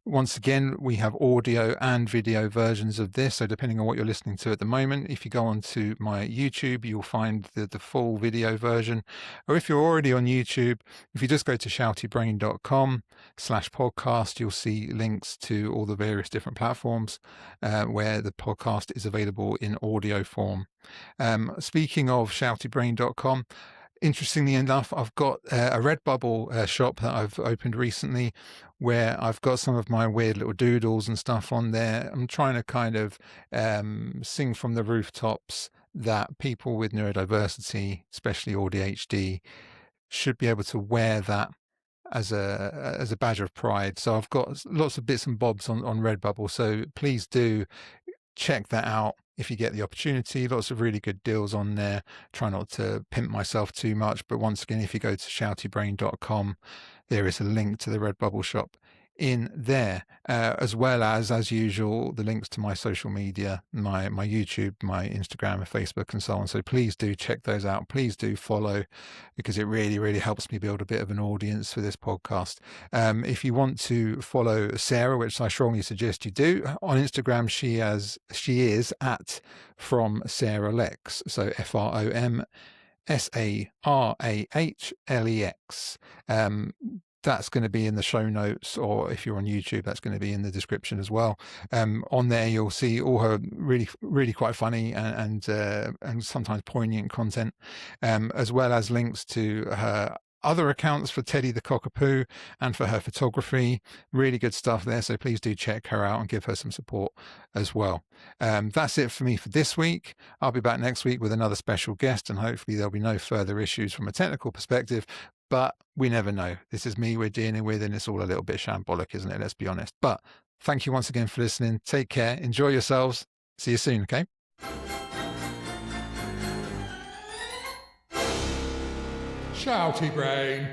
Once again, we have audio and video versions of this. So depending on what you're listening to at the moment, if you go onto my YouTube, you'll find the full video version. Or if you're already on YouTube, if you just go to shoutybrain.com/podcast, you'll see links to all the various different platforms where the podcast is available in audio form. Speaking of shoutybrain.com, interestingly enough, I've got a Redbubble shop that I've opened recently where I've got some of my weird little doodles and stuff on there. I'm trying to kind of sing from the rooftops that people with neurodiversity, especially AuDHD, should be able to wear that as a badge of pride. So I've got lots of bits and bobs on Redbubble. So please do check that out if you get the opportunity. Lots of really good deals on there. Try not to pimp myself too much, but once again, if you go to shoutybrain.com, there is a link to the Redbubble shop in there, as well as usual, the links to my social media, my YouTube, my Instagram and Facebook and so on. So please do check those out. Please do follow, because it really, really helps me build a bit of an audience for this podcast. If you want to follow Sarah, which I strongly suggest you do, on Instagram, she is at From Sarah Lex. So FromSarahLex. That's going to be in the show notes, or if you're on YouTube, that's going to be in the description as well. On there, you'll see all her really, really quite funny and sometimes poignant content, as well as links to her other accounts for Teddy the Cockapoo and for her photography. Really good stuff there. So please do check her out and give her some support as well. That's it for me for this week. I'll be back next week with another special guest, and hopefully there'll be no further issues from a technical perspective. But we never know. This is me we're dealing with, and it's all a little bit shambolic, isn't it? Let's be honest. But thank you once again for listening. Take care. Enjoy yourselves. See you soon, okay? Shouty Brain.